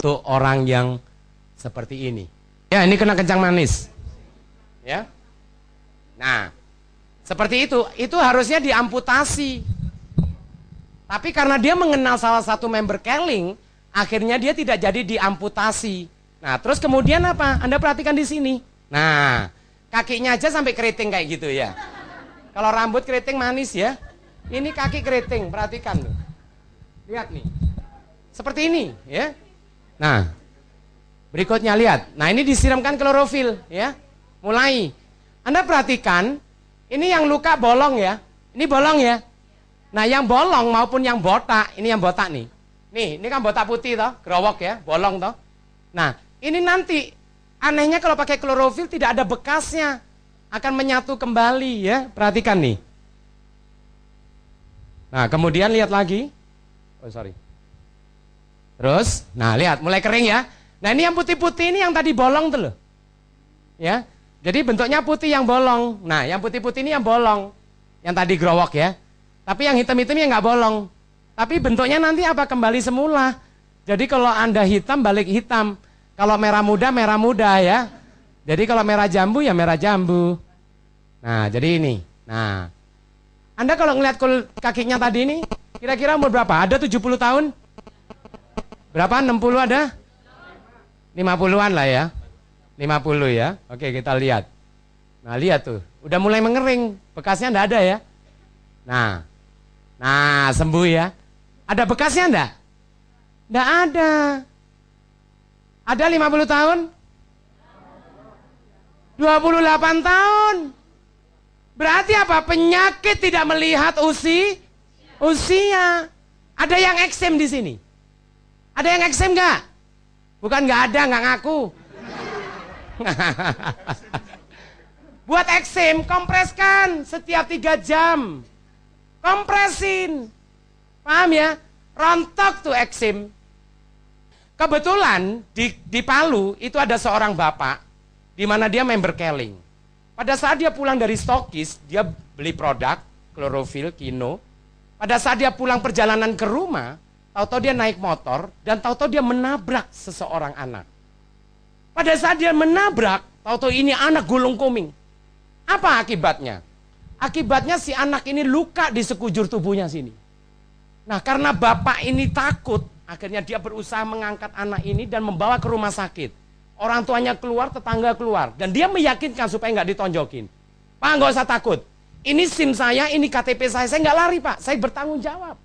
untuk orang yang seperti ini. Ya, ini kena kencang manis. Ya. Nah, seperti itu harusnya diamputasi. Tapi karena dia mengenal salah satu member Keling, akhirnya dia tidak jadi diamputasi. Nah, terus kemudian apa? Anda perhatikan di sini. Nah, kakinya aja sampai keriting kayak gitu ya. Kalau rambut keriting manis ya. Ini kaki keriting, perhatikan tuh. Lihat nih. Seperti ini, ya. Nah, berikutnya lihat. Nah, ini disiramkan klorofil, ya. Mulai. Anda perhatikan, ini yang luka bolong ya. Ini bolong ya. Nah, yang bolong maupun yang botak, ini yang botak nih. Nih, ini kan botak putih toh, growok ya, bolong toh. Nah, ini nanti anehnya kalau pakai klorofil tidak ada bekasnya. Akan menyatu kembali ya. Perhatikan nih. Nah, kemudian lihat lagi. Oh, sorry. Terus, nah lihat mulai kering ya. Nah, ini yang putih-putih ini yang tadi bolong tuh loh. Ya. Jadi bentuknya putih yang bolong. Nah, yang putih-putih ini yang bolong. Yang tadi growok ya. Tapi yang hitam-hitamnya nggak bolong. Tapi bentuknya nanti apa? Kembali semula. Jadi kalau Anda hitam balik hitam. Kalau merah muda ya. Jadi kalau merah jambu ya merah jambu. Nah, jadi ini. Nah, Anda kalau ngeliat kakinya tadi ini, kira-kira umur berapa? Ada 70 tahun? Berapa? 60 ada? 50-an lah ya. 50 ya. Oke, kita lihat. Nah, lihat tuh. Udah mulai mengering. Bekasnya enggak ada ya. Nah, sembuh ya. Ada bekasnya enggak? Enggak ada. Ada 50 tahun? 28 tahun. Berarti apa? Penyakit tidak melihat usia. Ada yang eksem di sini? Ada yang eksem nggak? Bukan nggak ada, nggak ngaku. Buat eksem, kompreskan setiap 3 jam. Kompresin. Paham ya? Rontok tuh eksem. Kebetulan di Palu itu ada seorang bapak, di mana dia member Keling. Pada saat dia pulang dari stokis, dia beli produk, klorofil, kino. Pada saat dia pulang perjalanan ke rumah, tahu-tahu dia naik motor, dan tahu-tahu dia menabrak seseorang anak. Pada saat dia menabrak, tahu-tahu ini anak gulung kuming. Apa akibatnya? Akibatnya si anak ini luka di sekujur tubuhnya sini. Nah, karena bapak ini takut, akhirnya dia berusaha mengangkat anak ini dan membawa ke rumah sakit. Orang tuanya keluar, tetangga keluar. Dan dia meyakinkan supaya nggak ditonjokin. Pak, nggak usah takut. Ini SIM saya, ini KTP saya nggak lari Pak. Saya bertanggung jawab.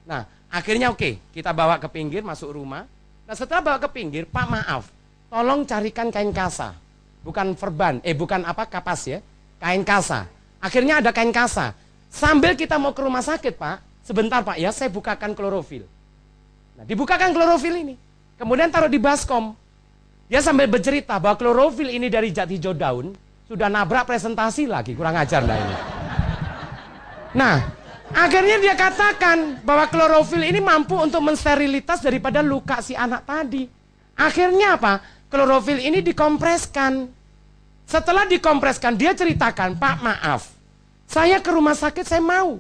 Nah, akhirnya oke, kita bawa ke pinggir, masuk rumah. Nah, setelah bawa ke pinggir, Pak maaf, tolong carikan kain kasa. Bukan verban, bukan apa, kapas ya. Kain kasa. Akhirnya ada kain kasa. Sambil kita mau ke rumah sakit Pak, sebentar Pak ya, saya bukakan klorofil. Nah, dibukakan klorofil ini. Kemudian taruh di baskom. Dia sambil bercerita bahwa klorofil ini dari jati hijau daun, sudah nabrak presentasi lagi, kurang ajar dah ini. Nah, akhirnya dia katakan bahwa klorofil ini mampu untuk mensterilitas daripada luka si anak tadi. Akhirnya apa? Klorofil ini dikompreskan. Setelah dikompreskan, dia ceritakan, Pak maaf, saya ke rumah sakit saya mau.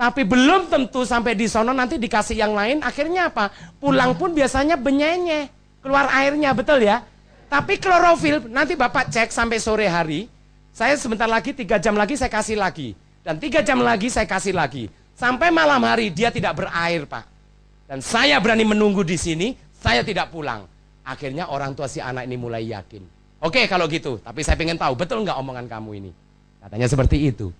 Tapi belum tentu sampai di sono nanti dikasih yang lain. Akhirnya apa? Pulang pun biasanya benyenye, keluar airnya, betul ya? Tapi klorofil, nanti Bapak cek sampai sore hari, saya sebentar lagi, 3 jam lagi saya kasih lagi. Dan 3 jam lagi saya kasih lagi. Sampai malam hari dia tidak berair Pak. Dan saya berani menunggu di sini, saya tidak pulang. Akhirnya orang tua si anak ini mulai yakin. Oke kalau gitu, tapi saya pengen tahu, betul nggak omongan kamu ini? Katanya seperti itu.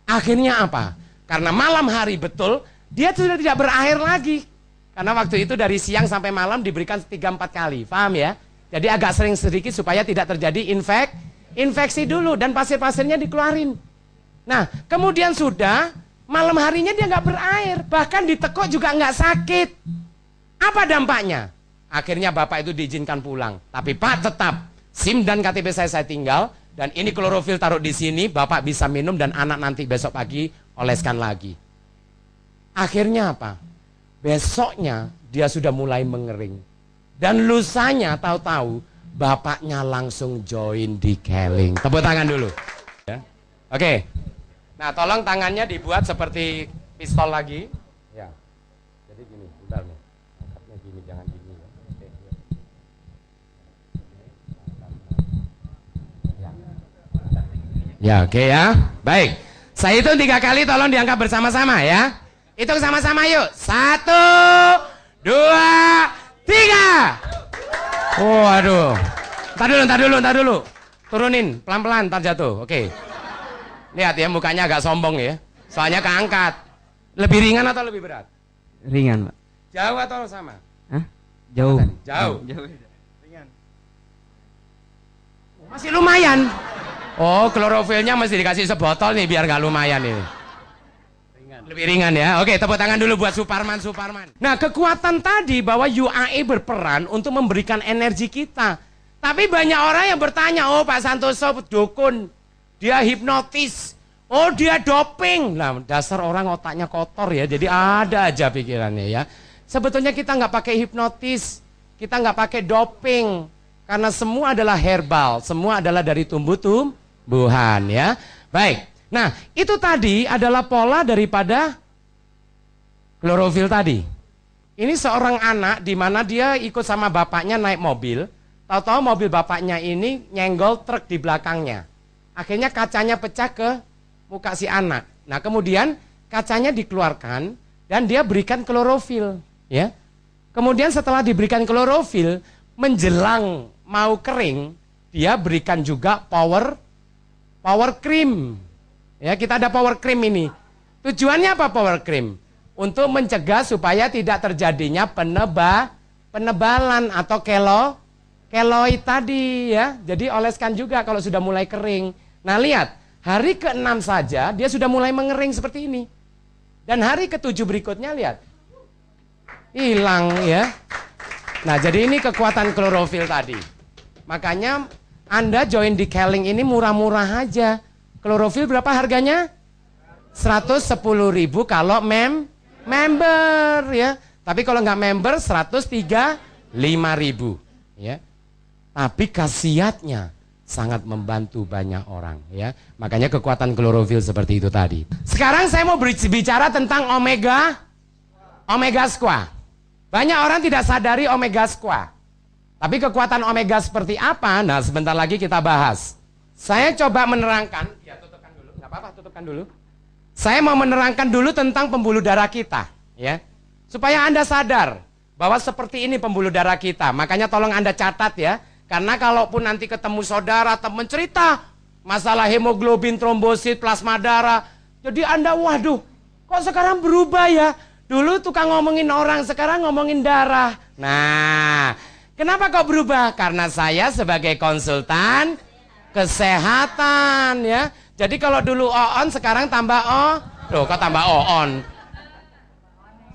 Akhirnya apa? Karena malam hari betul, dia sudah tidak berair lagi. Karena waktu itu dari siang sampai malam diberikan 3-4 kali, paham ya? Jadi agak sering sedikit supaya tidak terjadi infeksi dulu dan pasir-pasirnya dikeluarin. Nah, kemudian sudah malam harinya dia nggak berair, bahkan ditekuk juga nggak sakit. Apa dampaknya? Akhirnya bapak itu diizinkan pulang. Tapi Pak tetap SIM dan KTP saya tinggal dan ini klorofil taruh di sini, bapak bisa minum dan anak nanti besok pagi oleskan lagi. Akhirnya apa? Besoknya dia sudah mulai mengering. Dan lusanya tahu-tahu bapaknya langsung join di Keling. Tepuk tangan dulu. Ya. Oke. Nah, tolong tangannya dibuat seperti pistol lagi. Ya. Jadi gini, bentar nih. Angkatnya gini, jangan gini. Ya. Oke, ya. Ya, oke ya. Baik. Saya hitung 3 kali, tolong diangkat bersama-sama ya. Hitung sama-sama yuk. 1, 2, 3. Oh, aduh. Ntar dulu. Turunin, pelan-pelan, ntar jatuh. Oke. Lihat ya, mukanya agak sombong ya. Soalnya keangkat. Lebih ringan atau lebih berat? Ringan, Pak. Jauh atau sama? Hah? Jauh. Jauh. Jauh. Ringan. Masih lumayan. Oh, klorofilnya masih dikasih sebotol nih biar nggak lumayan ini. Lebih ringan ya. Oke, tepuk tangan dulu buat Suparman. Nah, kekuatan tadi bahwa UAE berperan untuk memberikan energi kita. Tapi banyak orang yang bertanya, oh Pak Santoso dukun, dia hipnotis, oh dia doping. Nah, dasar orang otaknya kotor ya, jadi ada aja pikirannya ya. Sebetulnya kita nggak pakai hipnotis, kita nggak pakai doping, karena semua adalah herbal, semua adalah dari tumbuh-tumbuhan ya. Baik, nah itu tadi adalah pola daripada klorofil tadi. Ini seorang anak di mana dia ikut sama bapaknya naik mobil, tahu-tahu mobil bapaknya ini nyenggol truk di belakangnya. Akhirnya kacanya pecah ke muka si anak. Nah kemudian kacanya dikeluarkan dan dia berikan klorofil. Ya. Kemudian setelah diberikan klorofil, menjelang mau kering, dia berikan juga power cream. Ya, kita ada power cream ini. Tujuannya apa power cream? Untuk mencegah supaya tidak terjadinya penebalan atau keloid tadi ya. Jadi oleskan juga kalau sudah mulai kering. Nah, lihat, hari ke-6 saja dia sudah mulai mengering seperti ini. Dan hari ke-7 berikutnya lihat. Hilang ya. Nah, jadi ini kekuatan klorofil tadi. Makanya Anda join di Keling ini murah-murah aja. Klorofil berapa harganya? 110.000 kalau member ya. Tapi kalau nggak member 135.000 ya. Tapi khasiatnya sangat membantu banyak orang ya. Makanya kekuatan klorofil seperti itu tadi. Sekarang saya mau bicara tentang omega squash. Banyak orang tidak sadari omega squash. Tapi kekuatan omega seperti apa? Nah, sebentar lagi kita bahas. Saya coba menerangkan, ya tutupkan dulu, nggak apa-apa, tutupkan dulu. Saya mau menerangkan dulu tentang pembuluh darah kita, ya, supaya Anda sadar bahwa seperti ini pembuluh darah kita. Makanya tolong Anda catat ya, karena kalaupun nanti ketemu saudara teman cerita masalah hemoglobin, trombosit, plasma darah, jadi Anda, waduh, kok sekarang berubah ya? Dulu tukang ngomongin orang, sekarang ngomongin darah. Nah, kenapa kok berubah? Karena saya sebagai konsultan kesehatan ya. Jadi kalau dulu on, sekarang tambah loh kok tambah on?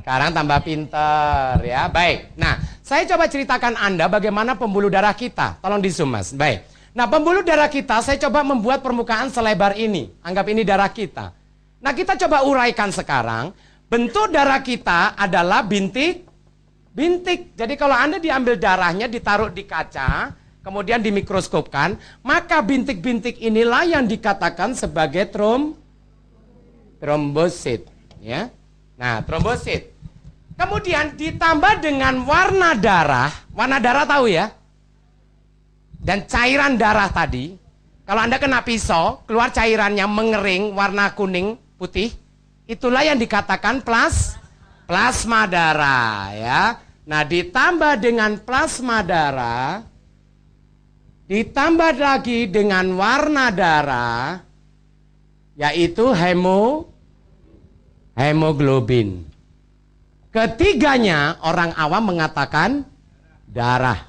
Sekarang tambah pinter ya. Baik. Nah, saya coba ceritakan Anda bagaimana pembuluh darah kita. Tolong di zoom Mas. Baik. Nah, pembuluh darah kita saya coba membuat permukaan selebar ini. Anggap ini darah kita. Nah, kita coba uraikan sekarang. Bentuk darah kita adalah bintik. Jadi kalau Anda diambil darahnya, ditaruh di kaca, kemudian dimikroskopkan, maka bintik-bintik inilah yang dikatakan sebagai trombosit, ya. Nah, trombosit. Kemudian ditambah dengan warna darah tahu ya? Dan cairan darah tadi, kalau Anda kena pisau, keluar cairannya mengering, warna kuning, putih, itulah yang dikatakan plasma darah, ya. Nah, ditambah dengan plasma darah, ditambah lagi dengan warna darah, yaitu hemoglobin. Ketiganya orang awam mengatakan darah.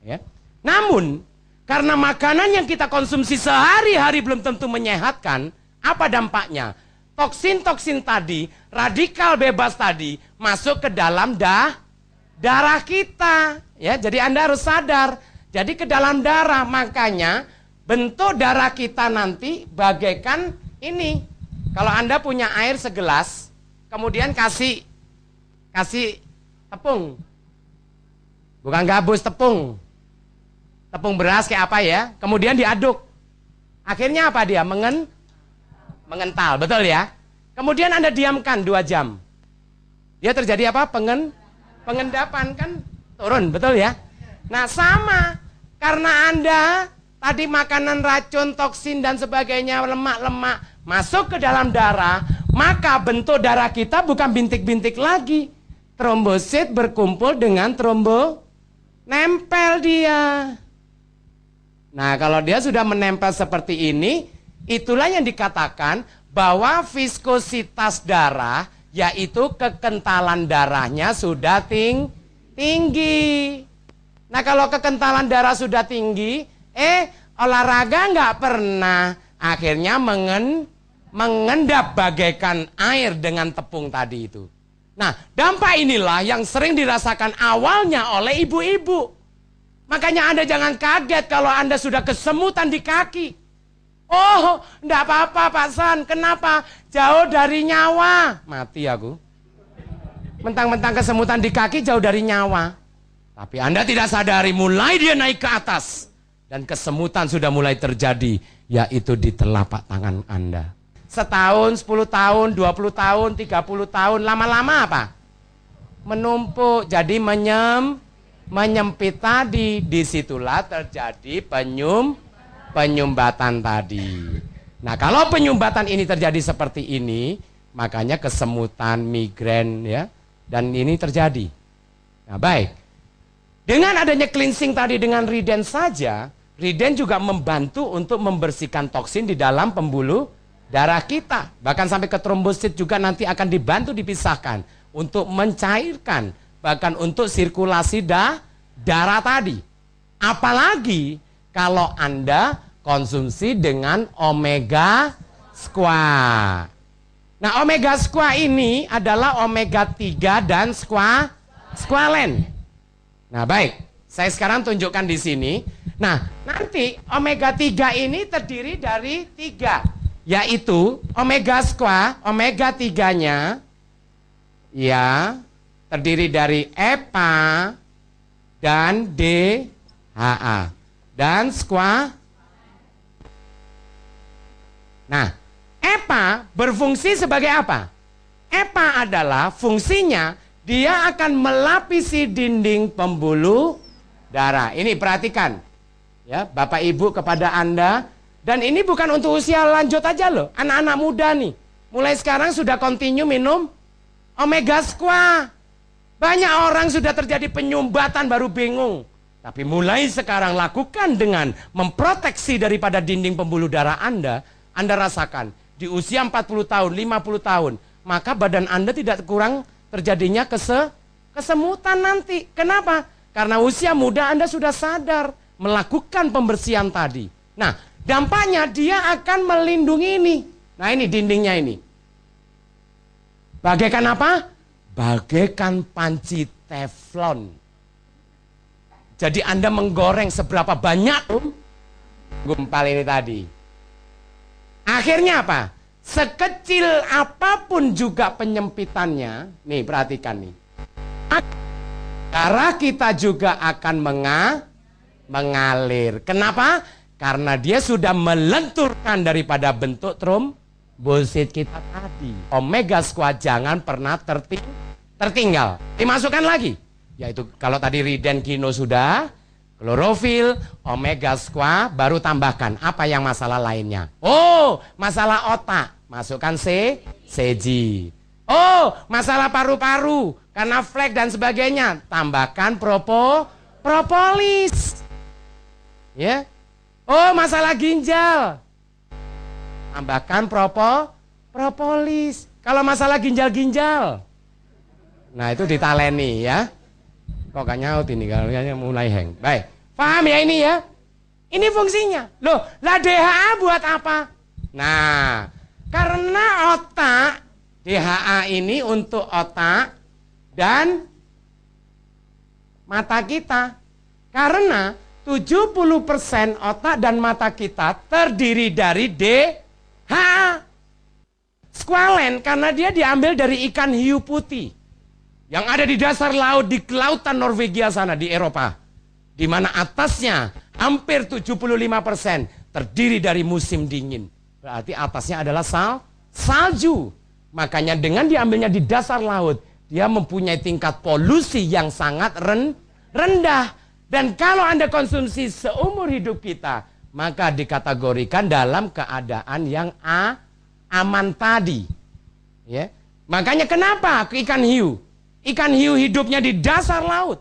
Ya. Namun, karena makanan yang kita konsumsi sehari-hari belum tentu menyehatkan, apa dampaknya? Toksin-toksin tadi, radikal bebas tadi, masuk ke dalam darah kita. Ya, jadi Anda harus sadar. Jadi ke dalam darah, makanya bentuk darah kita nanti bagaikan ini. Kalau Anda punya air segelas, kemudian kasih tepung. Bukan gabus, tepung. Tepung beras kayak apa ya? Kemudian diaduk. Akhirnya apa dia? Mengental, betul ya? Kemudian Anda diamkan 2 jam. Dia terjadi apa? Pengendapan kan turun, betul ya? Nah, sama. Karena Anda tadi makanan racun, toksin dan sebagainya, lemak-lemak masuk ke dalam darah, maka bentuk darah kita bukan bintik-bintik lagi. Trombosit berkumpul dengan nempel dia. Nah, kalau dia sudah menempel seperti ini, itulah yang dikatakan bahwa viskositas darah, yaitu kekentalan darahnya sudah tinggi. Nah, kalau kekentalan darah sudah tinggi, olahraga nggak pernah, akhirnya mengendap bagaikan air dengan tepung tadi itu. Nah, dampak inilah yang sering dirasakan awalnya oleh ibu-ibu. Makanya Anda jangan kaget kalau Anda sudah kesemutan di kaki. Oh, enggak apa-apa Pak San. Kenapa? Jauh dari nyawa. Mati aku. Mentang-mentang kesemutan di kaki jauh dari nyawa. Tapi Anda tidak sadari mulai dia naik ke atas. Dan kesemutan sudah mulai terjadi. Yaitu di telapak tangan Anda. Setahun, 10 tahun, 20 tahun, 30 tahun. Lama-lama apa? Menumpuk. Jadi menyempit tadi. Disitulah terjadi penyumbatan tadi. Nah, kalau penyumbatan ini terjadi seperti ini, makanya kesemutan, migrain ya, dan ini terjadi. Nah, baik. Dengan adanya cleansing tadi dengan Riden saja, Riden juga membantu untuk membersihkan toksin di dalam pembuluh darah kita. Bahkan sampai ke trombosit juga nanti akan dibantu dipisahkan untuk mencairkan, bahkan untuk sirkulasi darah tadi. Apalagi kalau Anda konsumsi dengan omega squat. Nah, omega squat ini adalah omega 3 dan squalen. Nah, baik. Saya sekarang tunjukkan di sini. Nah, nanti omega 3 ini terdiri dari 3. Yaitu omega squat, omega 3-nya ya terdiri dari EPA dan DHA. Dan Nah, EPA berfungsi sebagai apa? EPA adalah fungsinya dia akan melapisi dinding pembuluh darah. Ini perhatikan ya, Bapak Ibu, kepada Anda. Dan ini bukan untuk usia lanjut aja loh. Anak-anak muda nih, mulai sekarang sudah continue minum omega squat. Banyak orang sudah terjadi penyumbatan baru bingung. Tapi mulai sekarang lakukan dengan memproteksi daripada dinding pembuluh darah Anda rasakan di usia 40 tahun, 50 tahun, maka badan Anda tidak kurang terjadinya kesemutan nanti. Kenapa? Karena usia muda Anda sudah sadar melakukan pembersihan tadi. Nah, dampaknya dia akan melindungi ini. Nah, ini dindingnya ini. Bagaikan apa? Bagaikan panci teflon. Jadi Anda menggoreng seberapa banyak gumpal ini tadi. Akhirnya apa? Sekecil apapun juga penyempitannya. Nih, perhatikan nih. Darah kita juga akan mengalir. Kenapa? Karena dia sudah melenturkan daripada bentuk trombosit kita tadi. Omega squat jangan pernah tertinggal. Dimasukkan lagi. Yaitu kalau tadi Riden Kino sudah, klorofil, omega squat, baru tambahkan. Apa yang masalah lainnya? Oh, masalah otak. Masukkan CG. Oh, masalah paru-paru. Karena flek dan sebagainya. Tambahkan propolis. Ya. Oh, masalah ginjal. Tambahkan propolis. Kalau masalah ginjal. Nah, itu ditaleni ya. Kok gak nyaut ini, kalau mulai hang. Baik, paham ya ini ya? Ini fungsinya. Loh, lah DHA buat apa? Nah, karena otak, DHA ini untuk otak dan mata kita. Karena 70% otak dan mata kita terdiri dari DHA. Squalen karena dia diambil dari ikan hiu putih yang ada di dasar laut, di kelautan Norwegia sana, di Eropa. Di mana atasnya hampir 75% terdiri dari musim dingin. Berarti atasnya adalah salju. Makanya dengan diambilnya di dasar laut, dia mempunyai tingkat polusi yang sangat rendah. Dan kalau Anda konsumsi seumur hidup kita, maka dikategorikan dalam keadaan yang aman tadi. Ya. Makanya kenapa ikan hiu? Ikan hiu hidupnya di dasar laut.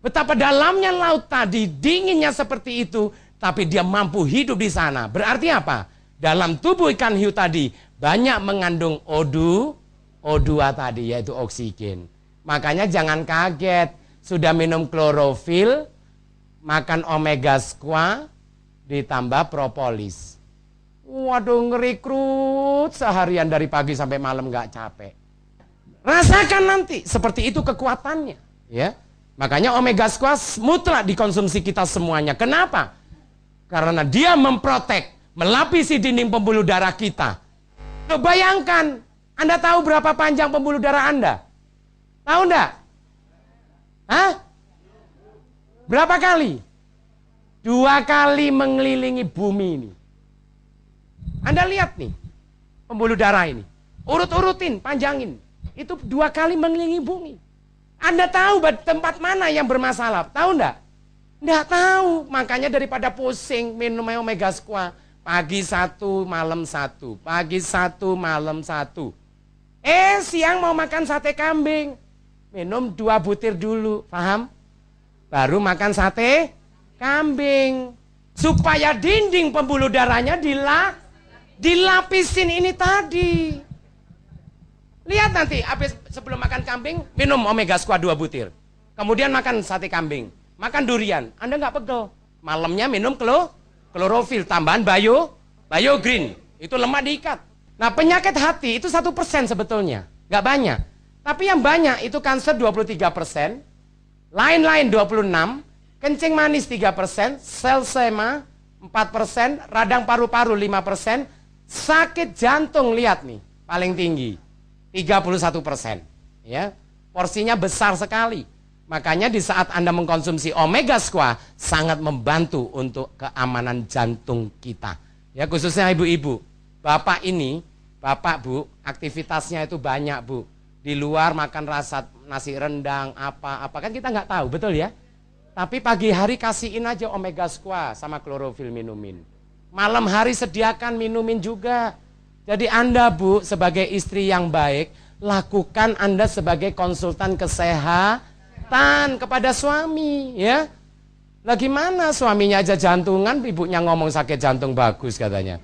Betapa dalamnya laut tadi, dinginnya seperti itu, tapi dia mampu hidup di sana. Berarti apa? Dalam tubuh ikan hiu tadi banyak mengandung O2 tadi, yaitu oksigen. Makanya jangan kaget, sudah minum klorofil, makan omega squash, ditambah propolis. Waduh, ngerikrut seharian dari pagi sampai malam nggak capek. Rasakan nanti, seperti itu kekuatannya. Ya, makanya omega squash mutlak dikonsumsi kita semuanya. Kenapa? Karena dia memprotek, melapisi dinding pembuluh darah kita. Loh, bayangkan, Anda tahu berapa panjang pembuluh darah Anda? Tahu enggak? Hah? Berapa kali? 2 kali mengelilingi bumi ini. Anda lihat nih, pembuluh darah ini. Urut-urutin, panjangin. Itu 2 kali mengelilingi bumi. Anda tahu tempat mana yang bermasalah? Tahu enggak? Enggak tahu. Makanya daripada pusing minum omega squash. Pagi 1, malam 1. Pagi 1, malam 1. Siang mau makan sate kambing. Minum 2 butir dulu. Paham? Baru makan sate kambing. Supaya dinding pembuluh darahnya dilapisin ini tadi. Lihat nanti, habis sebelum makan kambing, minum omega squash 2 butir. Kemudian makan sate kambing. Makan durian, Anda nggak pegel. Malamnya minum klorofil, tambahan biogreen. Itu lemak diikat. Nah, penyakit hati itu 1% sebetulnya. Nggak banyak. Tapi yang banyak itu kanser 23%, lain-lain 26%, kencing manis 3%, selsema 4%, radang paru-paru 5%, sakit jantung lihat nih, paling tinggi 31%. Ya, porsinya besar sekali. Makanya di saat Anda mengkonsumsi omega squash sangat membantu untuk keamanan jantung kita. Ya, khususnya ibu-ibu. Bapak Bu, aktivitasnya itu banyak, Bu. Di luar makan nasi rendang, apa kan kita nggak tahu, betul ya? Tapi pagi hari kasihin aja omega squash sama klorofil minumin. Malam hari sediakan minumin juga. Jadi Anda, Bu, sebagai istri yang baik, lakukan Anda sebagai konsultan kesehatan kepada suami, ya. Lah gimana suaminya aja jantungan, ibunya ngomong sakit jantung bagus katanya.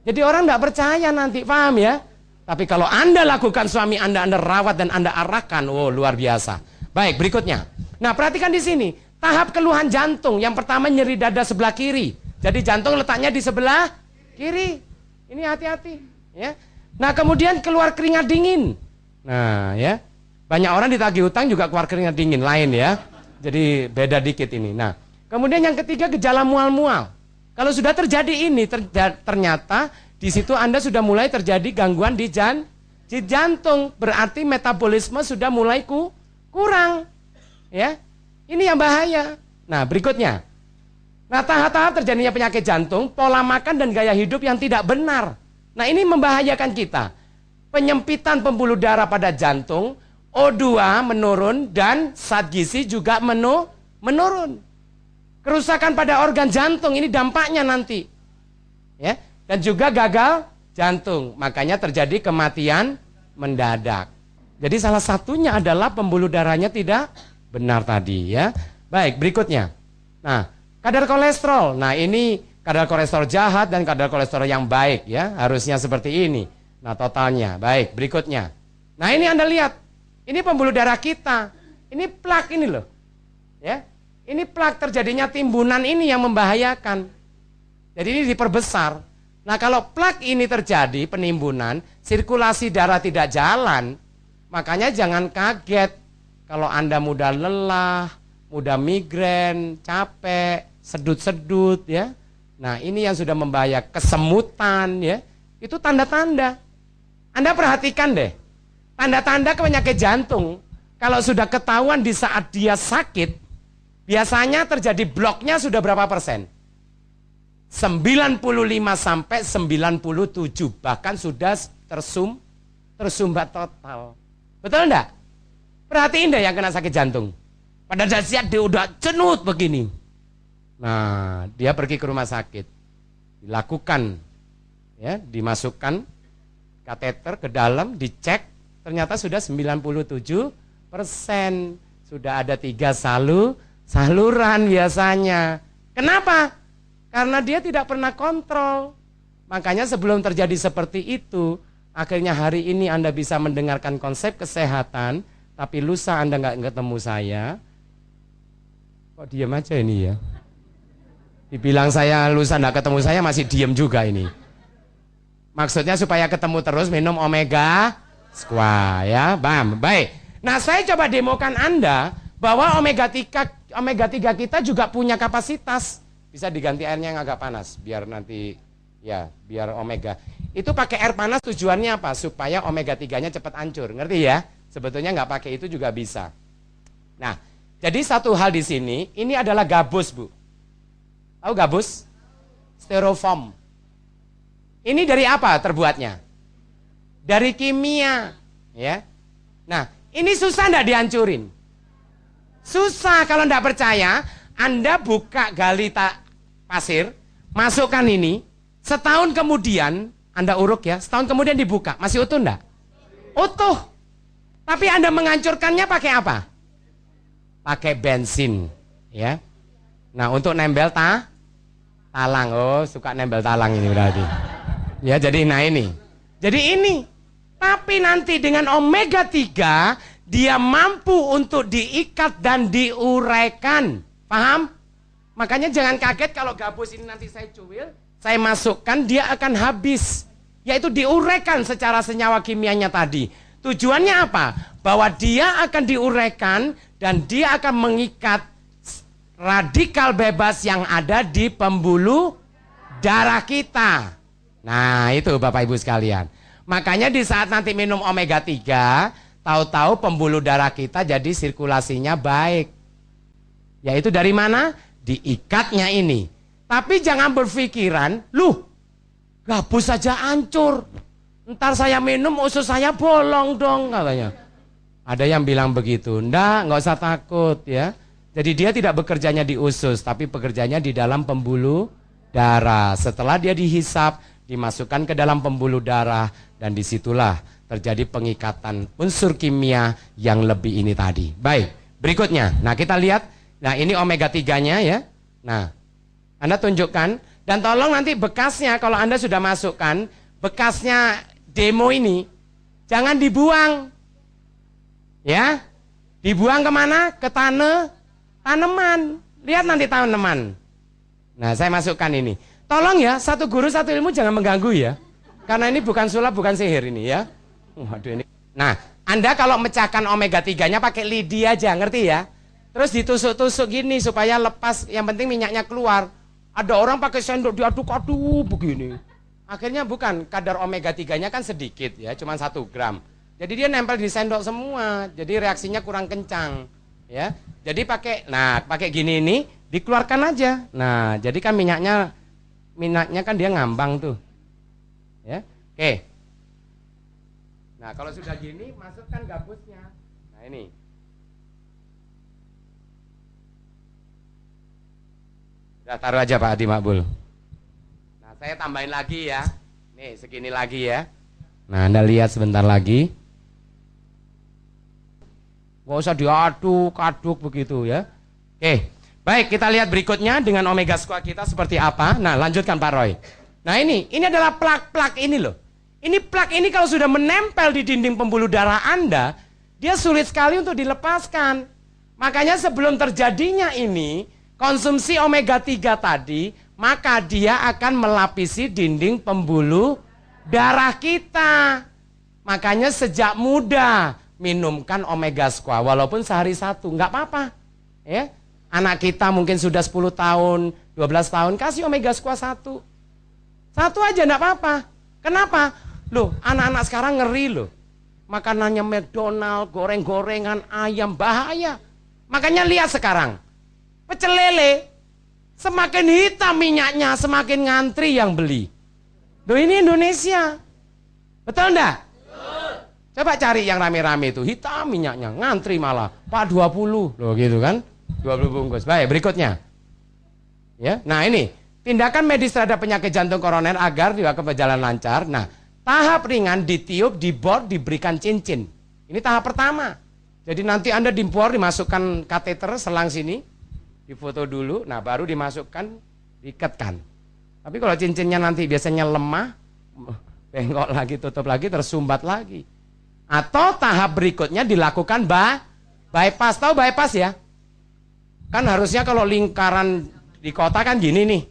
Jadi orang nggak percaya nanti, paham ya? Tapi kalau Anda lakukan, suami Anda rawat dan Anda arahkan, oh luar biasa. Baik, berikutnya. Nah, perhatikan di sini, tahap keluhan jantung. Yang pertama nyeri dada sebelah kiri. Jadi jantung letaknya di sebelah kiri. Ini hati-hati, ya. Nah, kemudian keluar keringat dingin. Nah, ya. Banyak orang ditagih utang juga keluar keringat dingin lain ya. Jadi beda dikit ini. Nah, kemudian yang ketiga gejala mual-mual. Kalau sudah terjadi ini, ternyata di situ Anda sudah mulai terjadi gangguan di jantung. Berarti metabolisme sudah mulai kurang. Ya, ini yang bahaya. Nah, berikutnya. Nah, tahap-tahap terjadinya penyakit jantung, pola makan dan gaya hidup yang tidak benar. Nah, ini membahayakan kita. Penyempitan pembuluh darah pada jantung, O2 menurun dan zat gizi juga menurun. Kerusakan pada organ jantung ini dampaknya nanti. Ya, dan juga gagal jantung. Makanya terjadi kematian mendadak. Jadi salah satunya adalah pembuluh darahnya tidak benar tadi ya. Baik, berikutnya. Nah, kadar kolesterol. Nah, ini kadar kolesterol jahat dan kadar kolesterol yang baik ya. Harusnya seperti ini. Nah, totalnya. Baik, berikutnya. Nah, ini Anda lihat. Ini pembuluh darah kita. Ini plak ini loh. Ya. Ini plak terjadinya timbunan ini yang membahayakan. Jadi ini diperbesar. Nah, kalau plak ini terjadi penimbunan, sirkulasi darah tidak jalan, makanya jangan kaget kalau Anda mudah lelah, mudah migrain, capek, sedut-sedut ya. Nah, ini yang sudah membahayakan, kesemutan ya. Itu tanda-tanda. Anda perhatikan deh. Tanda-tanda penyakit jantung kalau sudah ketahuan di saat dia sakit, biasanya terjadi bloknya sudah berapa persen? 95 sampai 97, bahkan sudah tersumbat total. Betul enggak? Perhatiin deh yang kena sakit jantung. Pada dasarnya dia udah cenut begini. Nah, dia pergi ke rumah sakit. Dilakukan, ya, dimasukkan kateter ke dalam, dicek, ternyata sudah 97%. Sudah ada 3 saluran biasanya. Kenapa? Karena dia tidak pernah kontrol. Makanya sebelum terjadi seperti itu, akhirnya hari ini Anda bisa mendengarkan konsep kesehatan, tapi lusa Anda nggak ketemu saya. Kok diam aja ini ya? Dibilang saya lusa nggak ketemu saya masih diam juga ini. Maksudnya supaya ketemu terus minum omega squash ya, bam. Baik. Nah, saya coba demokan Anda bahwa omega 3 kita juga punya kapasitas. Bisa diganti airnya yang agak panas biar nanti ya, biar omega. Itu pakai air panas tujuannya apa? Supaya omega 3-nya cepat hancur. Ngerti ya? Sebetulnya nggak pakai itu juga bisa. Nah, jadi satu hal di sini, ini adalah gabus, Bu. Tahu gabus? Styrofoam. Ini dari apa terbuatnya? Dari kimia, ya. Nah, ini susah enggak dihancurin? Susah. Kalau enggak percaya, Anda buka gali pasir, masukkan ini, setahun kemudian Anda uruk ya, setahun kemudian dibuka, masih utuh enggak? Utuh. Tapi Anda menghancurkannya pakai apa? Pakai bensin, ya. Nah, untuk nempel talang. Oh, suka nempel talang ini berarti. Ya, jadi nah ini. Jadi ini. Tapi nanti dengan omega 3 dia mampu untuk diikat dan diuraikan. Paham? Makanya jangan kaget kalau gabus ini nanti saya cuil, saya masukkan, dia akan habis. Yaitu diuraikan secara senyawa kimianya tadi. Tujuannya apa? Bahwa dia akan diuraikan dan dia akan mengikat radikal bebas yang ada di pembuluh darah kita. Nah, itu Bapak Ibu sekalian. Makanya di saat nanti minum omega 3, tahu-tahu pembuluh darah kita jadi sirkulasinya baik. Yaitu dari mana? Diikatnya ini. Tapi jangan berpikiran, gabus saja hancur. Ntar saya minum usus saya bolong dong katanya. Ada yang bilang begitu. Nggak usah takut ya. Jadi dia tidak bekerjanya di usus, tapi bekerjanya di dalam pembuluh darah. Setelah dia dihisap, dimasukkan ke dalam pembuluh darah, dan disitulah terjadi pengikatan unsur kimia yang lebih ini tadi. Baik, berikutnya. Nah, kita lihat. Nah, ini omega 3-nya ya. Nah, Anda tunjukkan. Dan tolong nanti bekasnya, kalau Anda sudah masukkan, bekasnya demo ini, jangan dibuang. Ya, dibuang kemana? Ke tanaman. Lihat nanti tanaman. Nah, saya masukkan ini. Tolong ya, satu guru satu ilmu jangan mengganggu ya. Karena ini bukan sulap, bukan sihir ini ya. Waduh ini. Nah, Anda kalau mecahkan omega 3-nya pakai lidi aja, ngerti ya? Terus ditusuk-tusuk gini supaya lepas, yang penting minyaknya keluar. Ada orang pakai sendok diaduk-aduk begini. Akhirnya bukan, kadar omega 3-nya kan sedikit ya, cuma 1 gram. Jadi dia nempel di sendok semua, jadi reaksinya kurang kencang. Ya, jadi pakai gini ini dikeluarkan aja. Nah, jadi kan minyaknya kan dia ngambang tuh. Ya, oke. Nah, kalau sudah gini masukkan gabusnya. Nah, ini. Udah taruh aja Pak Adi Makbul. Nah, saya tambahin lagi ya. Nih, segini lagi ya. Nah, Anda lihat sebentar lagi. Nggak usah diaduk-aduk begitu ya. Oke, baik kita lihat berikutnya dengan omega squash kita seperti apa. Nah, lanjutkan Pak Roy. Nah, ini adalah plak-plak ini loh. Ini plak ini kalau sudah menempel di dinding pembuluh darah Anda, dia sulit sekali untuk dilepaskan. Makanya sebelum terjadinya ini, konsumsi omega 3 tadi, maka dia akan melapisi dinding pembuluh darah kita. Makanya sejak muda minumkan omega squash, walaupun sehari 1, nggak apa-apa. Ya, anak kita mungkin sudah 10 tahun, 12 tahun, kasih omega squash 1. 1 aja nggak apa-apa. Kenapa? Loh, anak-anak sekarang ngeri loh. Makanannya McDonald, goreng-gorengan, ayam, bahaya. Makanya lihat sekarang, pecel lele, semakin hitam minyaknya, semakin ngantri yang beli. Loh, ini Indonesia. Betul enggak? Coba cari yang rame-rame itu, hitam minyaknya, ngantri malah, Pak 20, loh gitu kan, 20 bungkus. Baik, berikutnya. Ya, nah ini tindakan medis terhadap penyakit jantung koroner agar juga berjalan lancar. Nah, tahap ringan ditiup, dibor, diberikan cincin. Ini tahap pertama. Jadi nanti Anda dibor, dimasukkan kateter selang sini, difoto dulu, nah baru dimasukkan, diikatkan. Tapi kalau cincinnya nanti biasanya lemah, bengkok lagi, tutup lagi, tersumbat lagi. Atau tahap berikutnya dilakukan bypass. Tahu bypass ya? Kan harusnya kalau lingkaran di kota kan gini nih.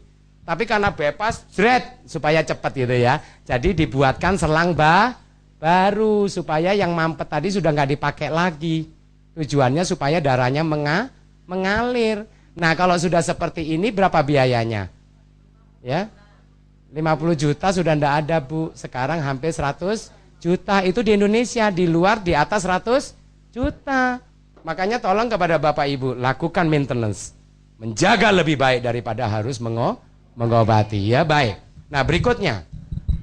Tapi karena bypass, jret, supaya cepat gitu ya. Jadi dibuatkan selang baru supaya yang mampet tadi sudah nggak dipakai lagi. Tujuannya supaya darahnya mengalir. Nah, kalau sudah seperti ini berapa biayanya? Ya. 50 juta sudah ndak ada, Bu. Sekarang hampir 100 juta. Itu di Indonesia, di luar di atas 100 juta. Makanya tolong kepada Bapak Ibu lakukan maintenance. Menjaga lebih baik daripada harus mengobati, ya, baik. Nah, berikutnya.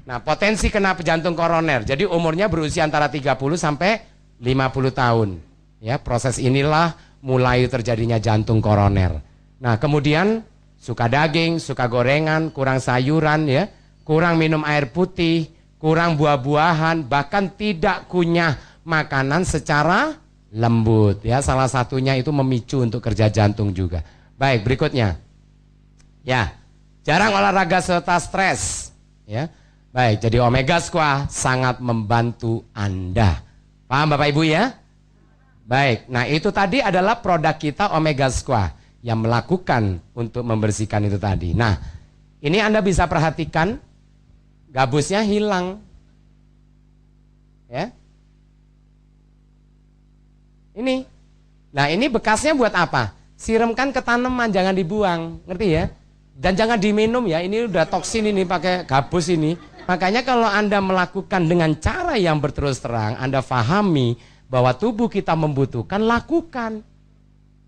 Nah, potensi kena jantung koroner. Jadi umurnya berusia antara 30 sampai 50 tahun. Ya, proses inilah mulai terjadinya jantung koroner. Nah, kemudian suka daging, suka gorengan, kurang sayuran ya, kurang minum air putih, kurang buah-buahan, bahkan tidak kunyah makanan secara lembut ya. Salah satunya itu memicu untuk kerja jantung juga. Baik, berikutnya. Ya, jarang olahraga serta stres ya. Baik, jadi Omega Squad sangat membantu Anda. Paham Bapak Ibu ya? Baik, nah itu tadi adalah produk kita Omega Squad yang melakukan untuk membersihkan itu tadi. Nah, ini Anda bisa perhatikan gabusnya hilang. Ya. Ini. Nah, ini bekasnya buat apa? Siramkan ke tanaman, jangan dibuang, ngerti ya? Dan jangan diminum ya, ini udah toksin ini pakai gabus ini. Makanya kalau Anda melakukan dengan cara yang berterus terang, Anda pahami bahwa tubuh kita membutuhkan, lakukan.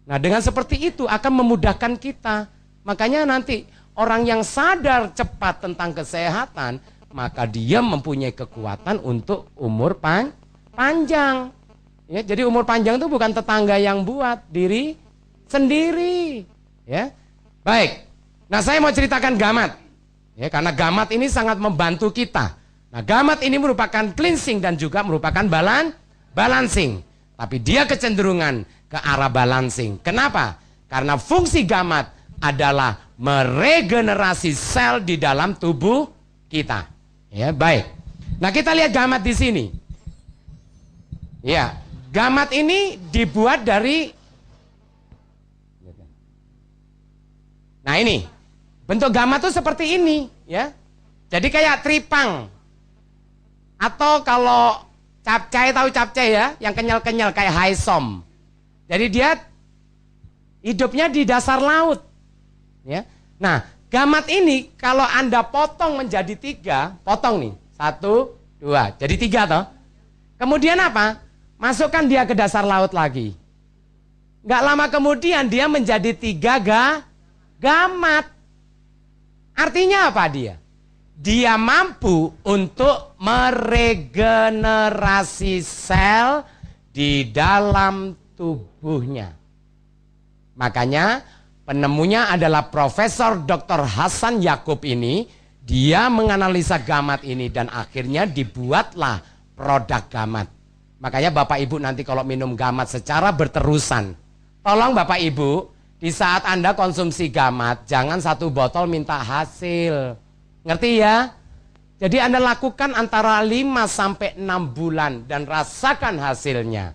Nah, dengan seperti itu akan memudahkan kita. Makanya nanti orang yang sadar cepat tentang kesehatan, maka dia mempunyai kekuatan untuk umur panjang. Ya, jadi umur panjang itu bukan tetangga yang buat, diri sendiri. Ya, baik. Nah, saya mau ceritakan gamat. Ya, karena gamat ini sangat membantu kita. Nah, gamat ini merupakan cleansing dan juga merupakan balancing. Tapi dia kecenderungan ke arah balancing. Kenapa? Karena fungsi gamat adalah meregenerasi sel di dalam tubuh kita. Ya, baik. Nah, kita lihat gamat di sini. Ya, gamat ini dibuat dari. Nah, ini bentuk gamat tuh seperti ini, ya. Jadi kayak tripang. Atau kalau capcay, tahu capcay ya, yang kenyal-kenyal kayak haisom. Jadi dia hidupnya di dasar laut. Ya. Nah, gamat ini kalau Anda potong menjadi 3, potong nih, 1, 2, jadi 3 toh. Kemudian apa? Masukkan dia ke dasar laut lagi. Nggak lama kemudian dia menjadi 3 gamat. Artinya apa dia? Dia mampu untuk meregenerasi sel di dalam tubuhnya. Makanya penemunya adalah Profesor Dr. Hasan Yakub ini. Dia menganalisa gamat ini dan akhirnya dibuatlah produk gamat. Makanya Bapak Ibu nanti kalau minum gamat secara berterusan, tolong Bapak Ibu, di saat Anda konsumsi gamat, jangan 1 botol minta hasil. Ngerti ya? Jadi Anda lakukan antara 5 sampai 6 bulan dan rasakan hasilnya.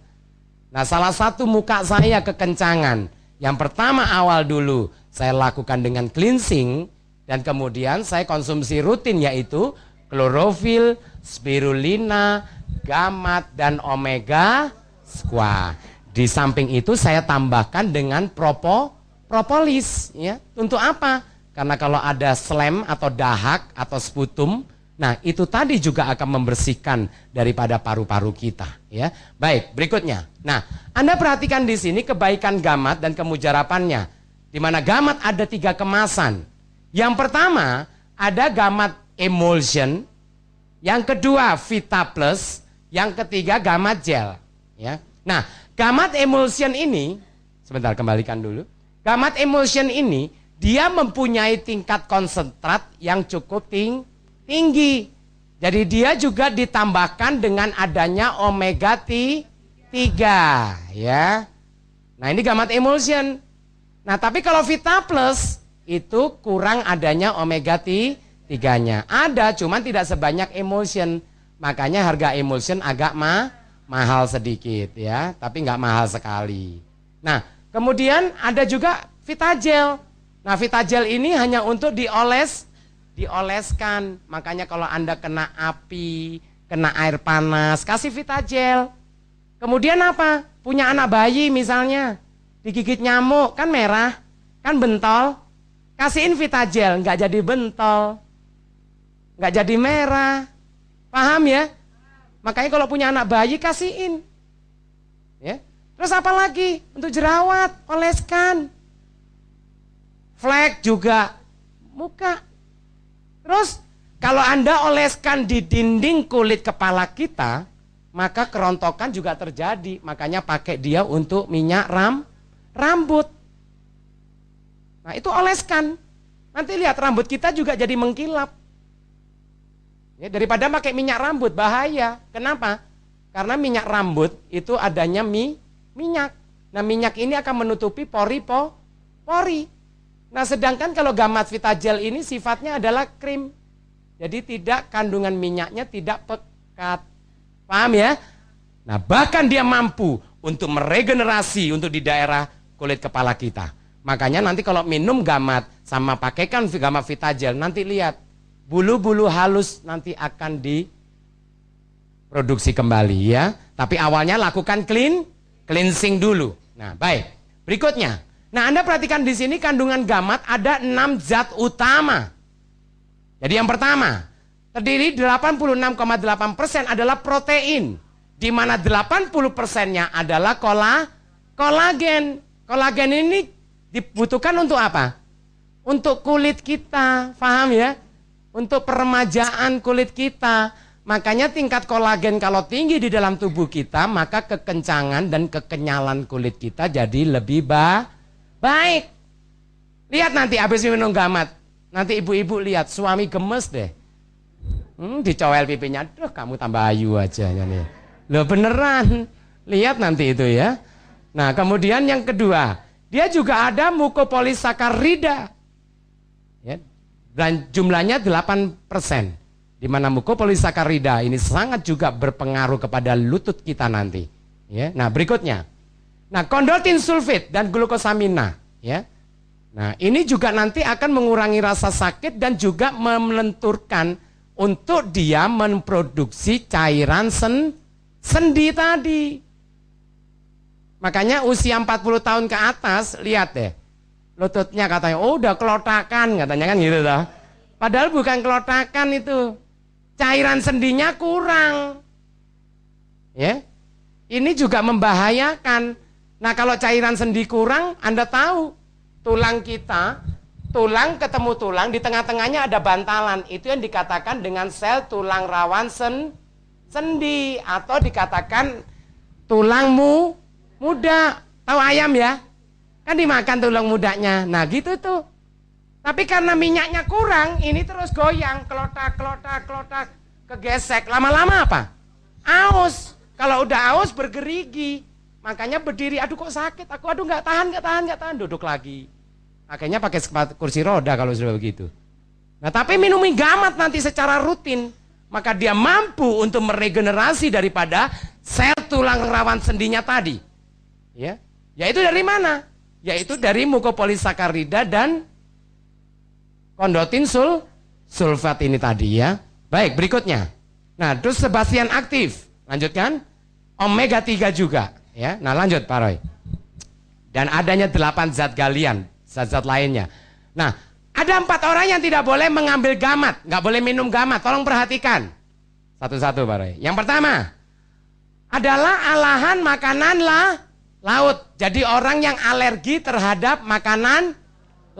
Nah, salah satu muka saya kekencangan. Yang pertama awal dulu saya lakukan dengan cleansing dan kemudian saya konsumsi rutin yaitu klorofil, spirulina, gamat dan omega squat. Di samping itu saya tambahkan dengan propolis ya. Untuk apa? Karena kalau ada slem atau dahak atau sputum, nah itu tadi juga akan membersihkan daripada paru-paru kita ya. Baik, berikutnya. Nah, Anda perhatikan di sini kebaikan gamat dan kemujarapannya. Di mana gamat ada 3 kemasan. Yang pertama ada gamat emulsion, yang kedua Vita Plus, yang ketiga gamat gel ya. Nah, gamat emulsion ini sebentar kembalikan dulu. Gamat emulsion ini dia mempunyai tingkat konsentrat yang cukup tinggi. Jadi dia juga ditambahkan dengan adanya omega 3 ya. Nah ini gamat emulsion. Nah tapi kalau Vita Plus itu kurang adanya omega 3-nya. Ada cuman tidak sebanyak emulsion. Makanya harga emulsion agak mahal sedikit ya, tapi nggak mahal sekali. Nah kemudian ada juga Vitagel. Nah Vitagel ini hanya untuk dioleskan. Makanya kalau Anda kena api, kena air panas, kasih Vitagel. Kemudian apa? Punya anak bayi misalnya, digigit nyamuk, kan merah, kan bentol. Kasihin Vitagel, nggak jadi bentol, nggak jadi merah. Paham ya? Makanya kalau punya anak bayi kasihin. Ya. Terus apa lagi? Untuk jerawat, oleskan. Flek juga, muka. Terus kalau Anda oleskan di dinding kulit kepala kita, maka kerontokan juga terjadi. Makanya pakai dia untuk minyak rambut. Nah itu oleskan. Nanti lihat rambut kita juga jadi mengkilap. Ya, daripada pakai minyak rambut bahaya. Kenapa? Karena minyak rambut itu adanya minyak. Nah minyak ini akan menutupi pori. Nah sedangkan kalau gamat Vitagel ini sifatnya adalah krim. Jadi tidak, kandungan minyaknya tidak pekat. Paham ya? Nah bahkan dia mampu untuk meregenerasi untuk di daerah kulit kepala kita. Makanya nanti kalau minum gamat sama pakaikan gamat Vitagel, nanti lihat bulu-bulu halus nanti akan diproduksi kembali ya. Tapi awalnya lakukan cleansing dulu. Nah, baik. Berikutnya. Nah, Anda perhatikan di sini kandungan gamat ada 6 zat utama. Jadi yang pertama, terdiri 86,8% adalah protein, di mana 80%-nya adalah kolagen. Kolagen ini dibutuhkan untuk apa? Untuk kulit kita, paham ya? Untuk peremajaan kulit kita. Makanya tingkat kolagen kalau tinggi di dalam tubuh kita, maka kekencangan dan kekenyalan kulit kita jadi lebih baik. Lihat nanti habis minum gamat, nanti ibu-ibu lihat suami gemes deh. Dicowel pipinya, aduh kamu tambah ayu aja. Loh beneran, lihat nanti itu ya. Nah kemudian yang kedua, dia juga ada mukopolisakarida. Ya. Dan jumlahnya 8%. Di mana mukopolisakarida ini sangat juga berpengaruh kepada lutut kita nanti. Ya. Nah berikutnya. Nah kondotin sulfit dan glukosamina. Ya. Nah ini juga nanti akan mengurangi rasa sakit dan juga melenturkan untuk dia memproduksi cairan sendi tadi. Makanya usia 40 tahun ke atas, lihat deh. Lututnya katanya, oh udah kelotakan katanya kan gitu toh. Padahal bukan kelotakan itu. Cairan sendinya kurang. Ya. Ini juga membahayakan. Nah, kalau cairan sendi kurang, Anda tahu, tulang kita, tulang ketemu tulang, di tengah-tengahnya ada bantalan. Itu yang dikatakan dengan sel tulang rawan sendi atau dikatakan tulangmu muda. Tahu ayam ya? Kan dimakan tulang mudanya. Nah gitu tuh. Tapi karena minyaknya kurang, ini terus goyang, kelotak, kegesek. Lama-lama apa? Aus. Kalau udah aus bergerigi. Makanya berdiri, aduh kok sakit, aduh nggak tahan, duduk lagi. Akhirnya pakai kursi roda kalau sudah begitu. Nah tapi minum gamat nanti secara rutin, maka dia mampu untuk meregenerasi daripada sel tulang rawan sendinya tadi. Ya, yaitu dari mana? Yaitu dari mukopolisakarida dan kondotin sulfat ini tadi ya. Baik, berikutnya. Nah, terus Sebastian aktif. Lanjutkan. Omega 3 juga ya. Nah, lanjut Pak Roy. Dan adanya 8 zat galian, zat-zat lainnya. Nah, ada 4 orang yang tidak boleh mengambil gamat, nggak boleh minum gamat. Tolong perhatikan. Satu-satu Pak Roy. Yang pertama adalah alahan makanan laut. Jadi orang yang alergi terhadap makanan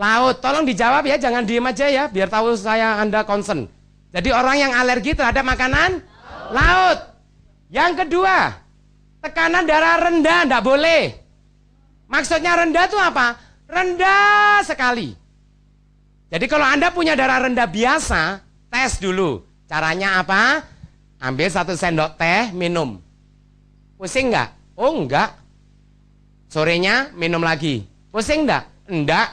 laut. Tolong dijawab ya, jangan diem aja ya, biar tahu Anda concern. Jadi orang yang alergi terhadap makanan laut. Yang kedua, tekanan darah rendah, enggak boleh. Maksudnya rendah itu apa? Rendah sekali. Jadi kalau Anda punya darah rendah biasa, tes dulu. Caranya apa? Ambil 1 sendok teh, minum. Pusing nggak? Oh enggak. Sorenya minum lagi. Pusing enggak? Enggak.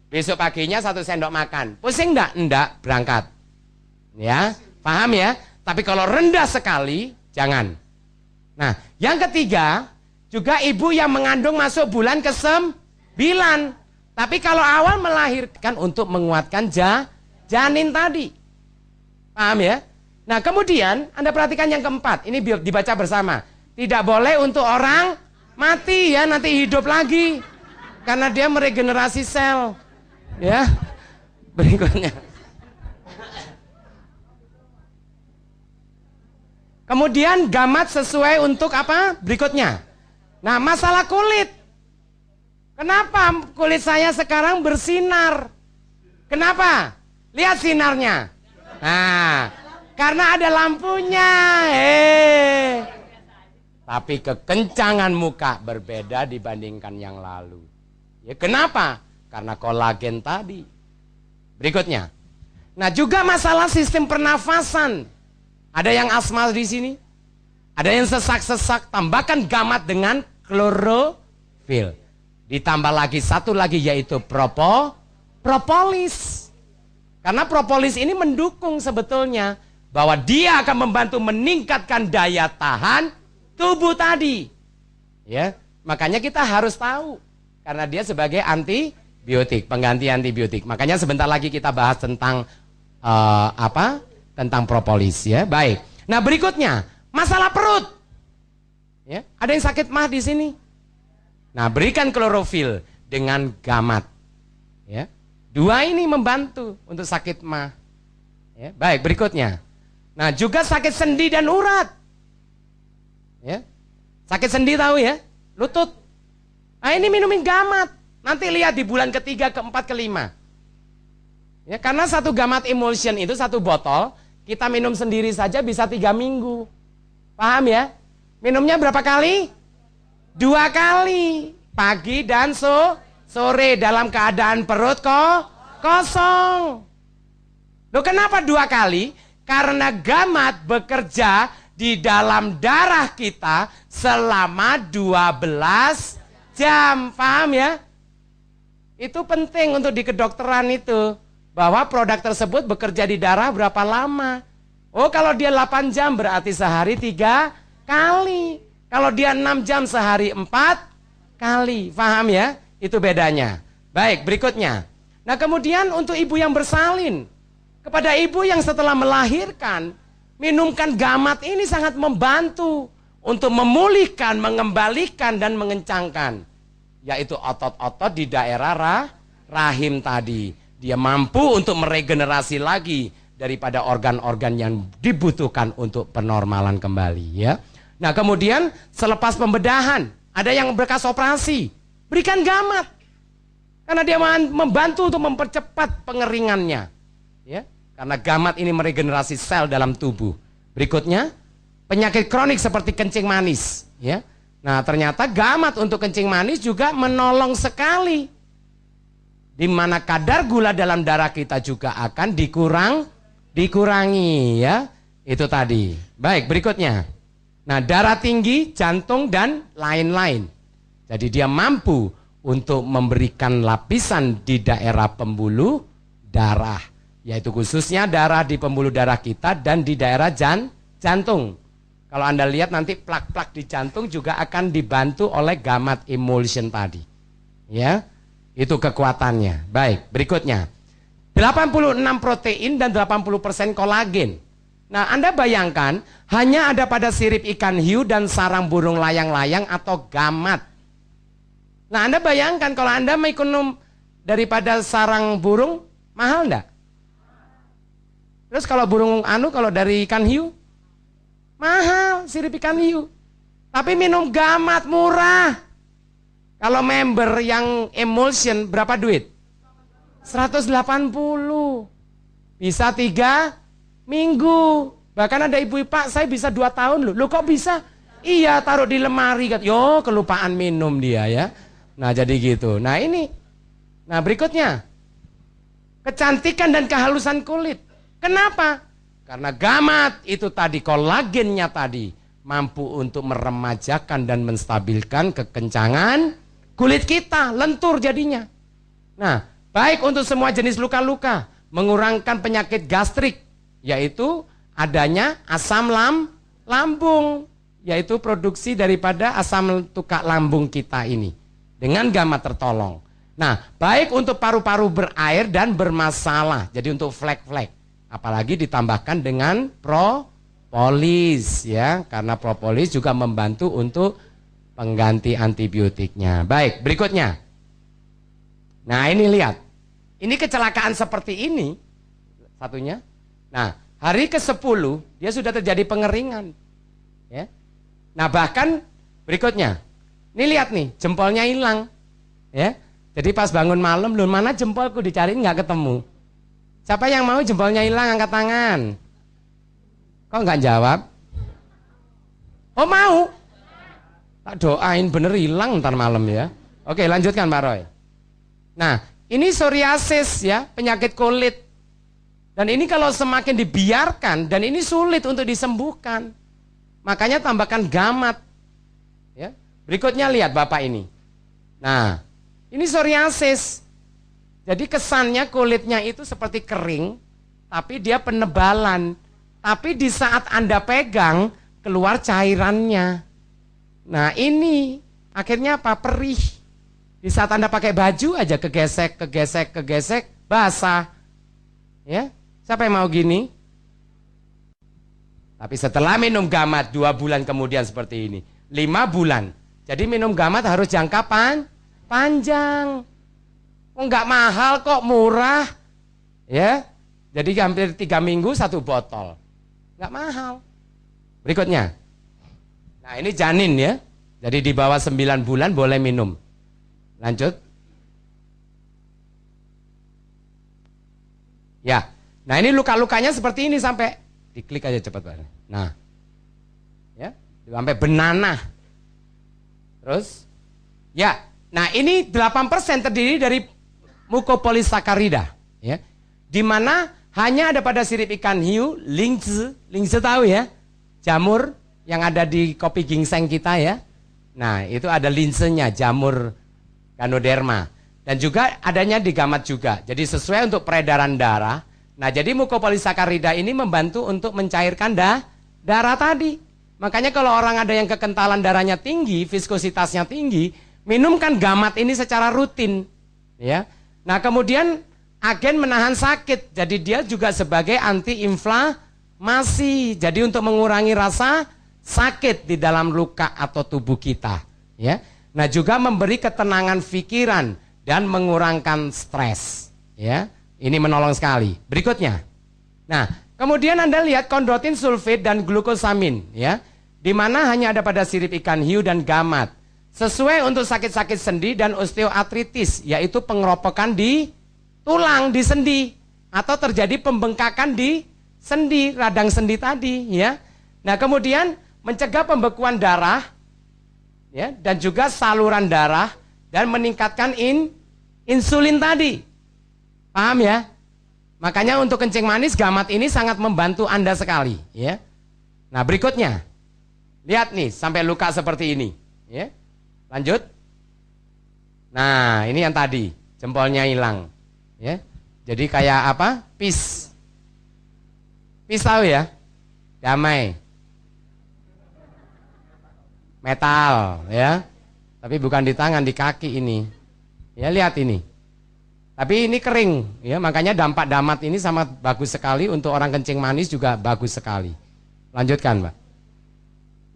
Besok paginya 1 sendok makan. Pusing enggak? Enggak. Berangkat. Ya, paham ya? Tapi kalau rendah sekali, jangan. Nah, yang ketiga, juga ibu yang mengandung masuk bulan ke-9. Tapi kalau awal melahirkan untuk menguatkan janin tadi. Paham ya? Nah, kemudian Anda perhatikan yang keempat. Ini dibaca bersama. Tidak boleh untuk orang mati ya, nanti hidup lagi. Karena dia meregenerasi sel. Ya. Berikutnya. Kemudian gamat sesuai untuk apa? Berikutnya. Nah, masalah kulit. Kenapa kulit saya sekarang bersinar? Kenapa? Lihat sinarnya. Nah, karena ada lampunya. Tapi kekencangan muka berbeda dibandingkan yang lalu. Ya, kenapa? Karena kolagen tadi. Berikutnya. Nah, juga masalah sistem pernafasan. Ada yang asma di sini, ada yang sesak-sesak, tambahkan gamat dengan klorofil. Ditambah lagi satu lagi yaitu propolis. Karena propolis ini mendukung sebetulnya bahwa dia akan membantu meningkatkan daya tahan tubuh tadi. Ya, makanya kita harus tahu karena dia sebagai antibiotik, pengganti antibiotik. Makanya sebentar lagi kita bahas tentang tentang propolis ya. Baik. Nah, berikutnya masalah perut. Ya, ada yang sakit mah di sini. Nah, berikan klorofil dengan gamat. Ya. 2 ini membantu untuk sakit mah. Ya, baik, berikutnya. Nah, juga sakit sendi dan urat. Ya. Sakit sendi tahu ya? Lutut. Nah, ini minumin gamat. Nanti lihat di bulan ke-3, ke-4, ke-5. Ya, karena 1 gamat emulsion itu 1 botol, kita minum sendiri saja bisa 3 minggu. Paham ya? Minumnya berapa kali? 2 kali. Pagi dan sore dalam keadaan perut kosong. Loh, kenapa 2 kali? Karena gamat bekerja di dalam darah kita selama 12 jam. Paham ya? Itu penting untuk di kedokteran itu. Bahwa produk tersebut bekerja di darah berapa lama. Oh, kalau dia 8 jam berarti sehari 3 kali. Kalau dia 6 jam sehari 4 kali. Paham ya? Itu bedanya. Baik, berikutnya. Nah, kemudian untuk ibu yang bersalin. Kepada ibu yang setelah melahirkan, minumkan gamat ini sangat membantu untuk memulihkan, mengembalikan, dan mengencangkan. Yaitu otot-otot di daerah rahim tadi. Dia mampu untuk meregenerasi lagi daripada organ-organ yang dibutuhkan untuk penormalan kembali ya. Nah, kemudian selepas pembedahan, ada yang bekas operasi, berikan gamat. Karena dia membantu untuk mempercepat pengeringannya. Ya, karena gamat ini meregenerasi sel dalam tubuh. Berikutnya, penyakit kronik seperti kencing manis, ya. Nah, ternyata gamat untuk kencing manis juga menolong sekali. Di mana kadar gula dalam darah kita juga akan dikurangi ya. Itu tadi. Baik, berikutnya. Nah, darah tinggi, jantung dan lain-lain. Jadi dia mampu untuk memberikan lapisan di daerah pembuluh darah, yaitu khususnya darah di pembuluh darah kita dan di daerah jantung. Kalau Anda lihat nanti plak-plak di jantung juga akan dibantu oleh gamat emulsion tadi. Ya. Itu kekuatannya. Baik, berikutnya. 86 protein dan 80% kolagen. Nah, Anda bayangkan hanya ada pada sirip ikan hiu dan sarang burung layang-layang atau gamat. Nah, Anda bayangkan kalau Anda minum daripada sarang burung, mahal enggak? Terus kalau kalau dari ikan hiu, mahal sirip ikan hiu. Tapi minum gamat murah. Kalau member yang emulsion berapa duit? 180. Bisa 3 minggu. Bahkan ada ibu, Pak, saya bisa 2 tahun loh. Loh, kok bisa? Iya, taruh di lemari. Yo, kelupaan minum dia ya. Nah, jadi gitu. Nah, ini. Nah, berikutnya. kecantikan dan kehalusan kulit. Kenapa? Karena gamat itu tadi, kolagennya tadi mampu untuk meremajakan dan menstabilkan kekencangan kulit kita, lentur jadinya. Nah, baik untuk semua jenis luka-luka, mengurangkan penyakit gastrik, yaitu adanya asam lambung, yaitu produksi daripada asam tukak lambung kita ini. Dengan gamat tertolong. Nah, baik untuk paru-paru berair dan bermasalah, jadi untuk flek-flek. Apalagi ditambahkan dengan propolis, ya, karena propolis juga membantu untuk pengganti antibiotiknya. Baik, berikutnya. Nah, ini lihat. Ini kecelakaan seperti ini, satunya. Nah, hari ke-10 dia sudah terjadi pengeringan. Ya. Nah, bahkan berikutnya. Ini lihat nih, jempolnya hilang. Ya. Jadi pas bangun malam, loh mana jempolku, dicariin nggak ketemu. Siapa yang mau jempolnya hilang, angkat tangan. Kok nggak jawab? Oh mau? Tak doain bener hilang ntar malam ya. Oke, lanjutkan Pak Roy. Nah, ini psoriasis ya, penyakit kulit. Dan ini kalau semakin dibiarkan, dan ini sulit untuk disembuhkan. Makanya tambahkan gamat. Ya. Berikutnya lihat Bapak ini. Nah, ini psoriasis. Jadi kesannya kulitnya itu seperti kering, tapi dia penebalan. Tapi di saat Anda pegang, keluar cairannya. Nah ini akhirnya apa? Perih. Di saat Anda pakai baju aja kegesek, basah. Ya, siapa yang mau gini? Tapi setelah minum gamat 2 bulan kemudian seperti ini, 5 bulan. Jadi minum gamat harus jangka panjang. Oh, nggak mahal kok, murah. Ya, jadi hampir 3 minggu 1 botol. Nggak mahal. Berikutnya. Nah ini janin ya. Jadi di bawah 9 bulan boleh minum. Lanjut. Ya. Nah ini luka-lukanya seperti ini sampai. Diklik aja cepat Pak. Nah. Ya. Sampai benanah. Terus. Ya. Nah ini 8% terdiri dari mukopolisakarida. Ya. Di mana hanya ada pada sirip ikan hiu, lingzi tahu ya, jamur yang ada di kopi ginseng kita ya. Nah itu ada linsenya, jamur Ganoderma. Dan juga adanya di gamat juga. Jadi sesuai untuk peredaran darah. Nah jadi mukopolisakarida ini membantu untuk mencairkan darah tadi. Makanya kalau orang ada yang kekentalan darahnya tinggi, viskositasnya tinggi, minumkan gamat ini secara rutin. Ya. Nah kemudian agen menahan sakit, jadi dia juga sebagai antiinflamasi. Jadi untuk mengurangi rasa sakit di dalam luka atau tubuh kita, ya. Nah, juga memberi ketenangan pikiran dan mengurangkan stres, ya. Ini menolong sekali. Berikutnya. Nah, kemudian Anda lihat kondrotin sulfit dan glukosamin, ya. Di mana hanya ada pada sirip ikan hiu dan gamat. Sesuai untuk sakit-sakit sendi dan osteoartritis, yaitu pengeropokan di tulang, di sendi, atau terjadi pembengkakan di sendi, radang sendi tadi, ya. Nah, kemudian mencegah pembekuan darah, ya, dan juga saluran darah dan meningkatkan insulin tadi. Paham ya? Makanya untuk kencing manis gamat ini sangat membantu Anda sekali, ya. Nah, berikutnya. Lihat nih, sampai luka seperti ini, ya. Lanjut. Nah, ini yang tadi, jempolnya hilang. Ya, jadi kayak apa? Pis tahu ya? Damai. Metal, ya. Tapi bukan di tangan, di kaki ini. Ya, lihat ini. Tapi ini kering, ya. Makanya dampak damat ini sangat bagus sekali untuk orang kencing manis, juga bagus sekali. Lanjutkan, Mbak.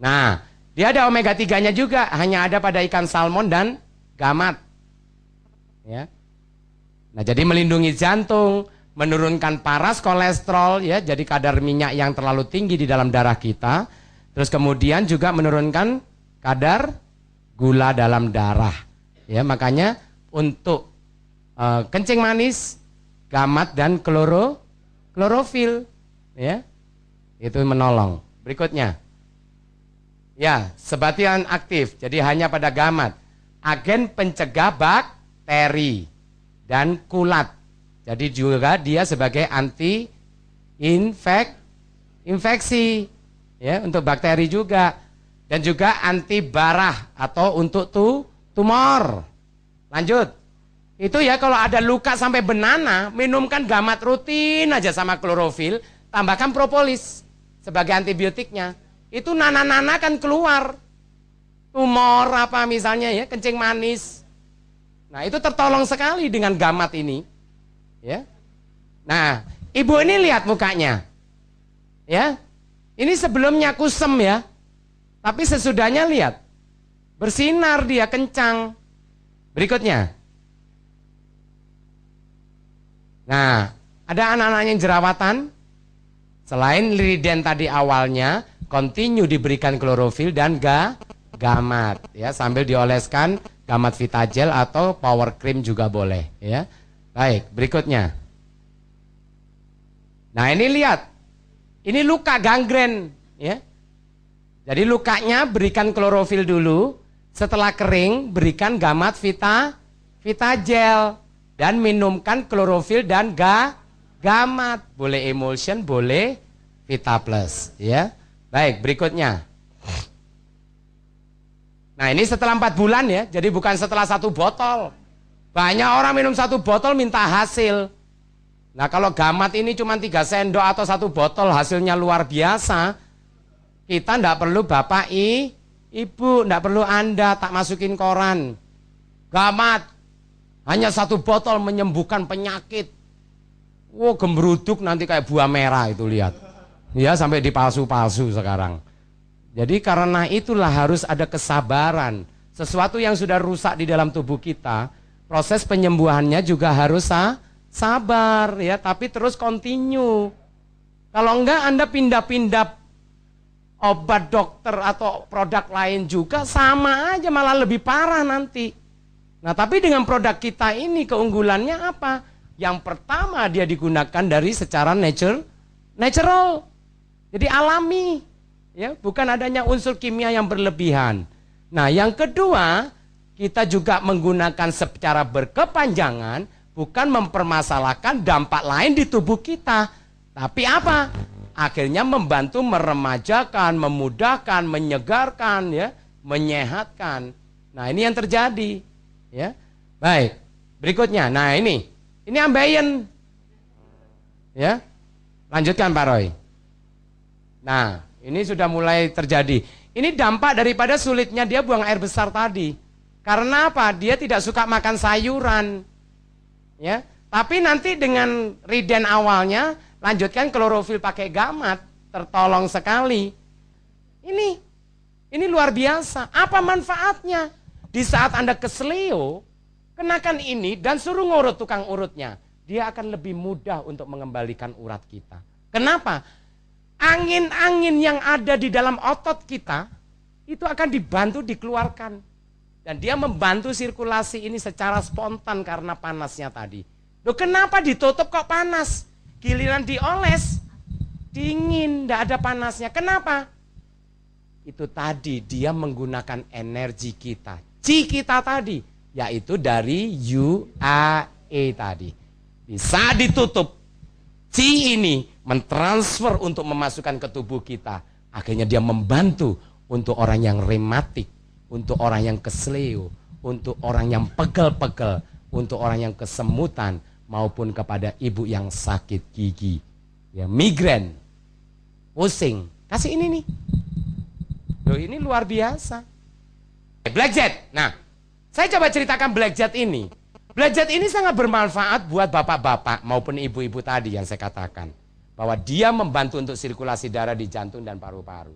Nah, dia ada omega 3-nya juga, hanya ada pada ikan salmon dan gamat. Ya. Nah, jadi melindungi jantung, menurunkan paras kolesterol, ya, jadi kadar minyak yang terlalu tinggi di dalam darah kita. Terus kemudian juga menurunkan kadar gula dalam darah. Ya, makanya untuk kencing manis, gamat dan klorofil, ya, itu menolong. Berikutnya, ya, sebatian aktif, jadi hanya pada gamat, agen pencegah bakteri dan kulat. Jadi juga dia sebagai anti infeksi ya, untuk bakteri juga, dan juga anti barah atau untuk tumor. Lanjut. Itu ya kalau ada luka sampai benana, minumkan gamat rutin aja sama klorofil, tambahkan propolis sebagai antibiotiknya. Itu nana-nana kan keluar. Tumor apa misalnya ya, kencing manis. Nah, itu tertolong sekali dengan gamat ini. Ya. Nah, ibu ini lihat mukanya. Ya. Ini sebelumnya kusem ya. Tapi sesudahnya lihat. Bersinar dia, kencang. Berikutnya. Nah, ada anak-anak yang jerawatan. Selain liriden tadi awalnya, continue diberikan klorofil dan gamat ya, sambil dioleskan gamat Vitagel atau power cream juga boleh ya. Baik, berikutnya. Nah, ini lihat. Ini luka gangren ya. Jadi lukanya berikan klorofil dulu, setelah kering berikan gamat Vitagel dan minumkan klorofil dan gamat. Boleh emulsion, boleh Vita Plus ya. Baik, berikutnya. Nah, ini setelah 4 bulan ya, jadi bukan setelah 1 botol. Banyak orang minum 1 botol minta hasil. Nah, kalau gamat ini cuma 3 sendok atau 1 botol hasilnya luar biasa, kita enggak perlu bapak ibu, enggak perlu Anda tak masukin koran. Gamat hanya 1 botol menyembuhkan penyakit. Wow, gembruduk nanti kayak buah merah itu, lihat. Ya, sampai dipalsu-palsu sekarang. Jadi karena itulah harus ada kesabaran. Sesuatu yang sudah rusak di dalam tubuh kita, proses penyembuhannya juga harus sabar ya, tapi terus continue. Kalau enggak Anda pindah-pindah obat dokter atau produk lain juga sama aja, malah lebih parah nanti. Nah, tapi dengan produk kita ini keunggulannya apa? Yang pertama dia digunakan dari secara natural. Jadi alami. Ya, bukan adanya unsur kimia yang berlebihan. Nah, yang kedua, kita juga menggunakan secara berkepanjangan, bukan mempermasalahkan dampak lain di tubuh kita. Tapi apa? Akhirnya membantu meremajakan, memudahkan, menyegarkan, ya, menyehatkan. Nah, ini yang terjadi. Ya, baik. Berikutnya, nah ini ambeien. Ya, lanjutkan Pak Roy. Nah, ini sudah mulai terjadi. Ini dampak daripada sulitnya dia buang air besar tadi. Karena apa? Dia tidak suka makan sayuran. Ya, tapi nanti dengan riden awalnya, lanjutkan klorofil pakai gamat, tertolong sekali. Ini luar biasa. Apa manfaatnya? Di saat Anda keseleo, kenakan ini dan suruh ngurut tukang urutnya. Dia akan lebih mudah untuk mengembalikan urat kita. Kenapa? Angin-angin yang ada di dalam otot kita itu akan dibantu dikeluarkan. Dan dia membantu sirkulasi ini secara spontan karena panasnya tadi. Loh, kenapa ditutup kok panas? Giliran dioles, dingin, tidak ada panasnya. Kenapa? Itu tadi dia menggunakan energi kita, chi kita tadi, yaitu dari UAE tadi. Bisa ditutup, chi ini mentransfer untuk memasukkan ke tubuh kita. Akhirnya dia membantu untuk orang yang rematik, untuk orang yang kesleo, untuk orang yang pegel-pegel, untuk orang yang kesemutan, maupun kepada ibu yang sakit gigi, ya, migrain, pusing. Kasih ini nih. Loh, ini luar biasa. Black Jet. Nah, saya coba ceritakan Black Jet ini. Black Jet ini sangat bermanfaat buat bapak-bapak maupun ibu-ibu tadi yang saya katakan. Bahwa dia membantu untuk sirkulasi darah di jantung dan paru-paru.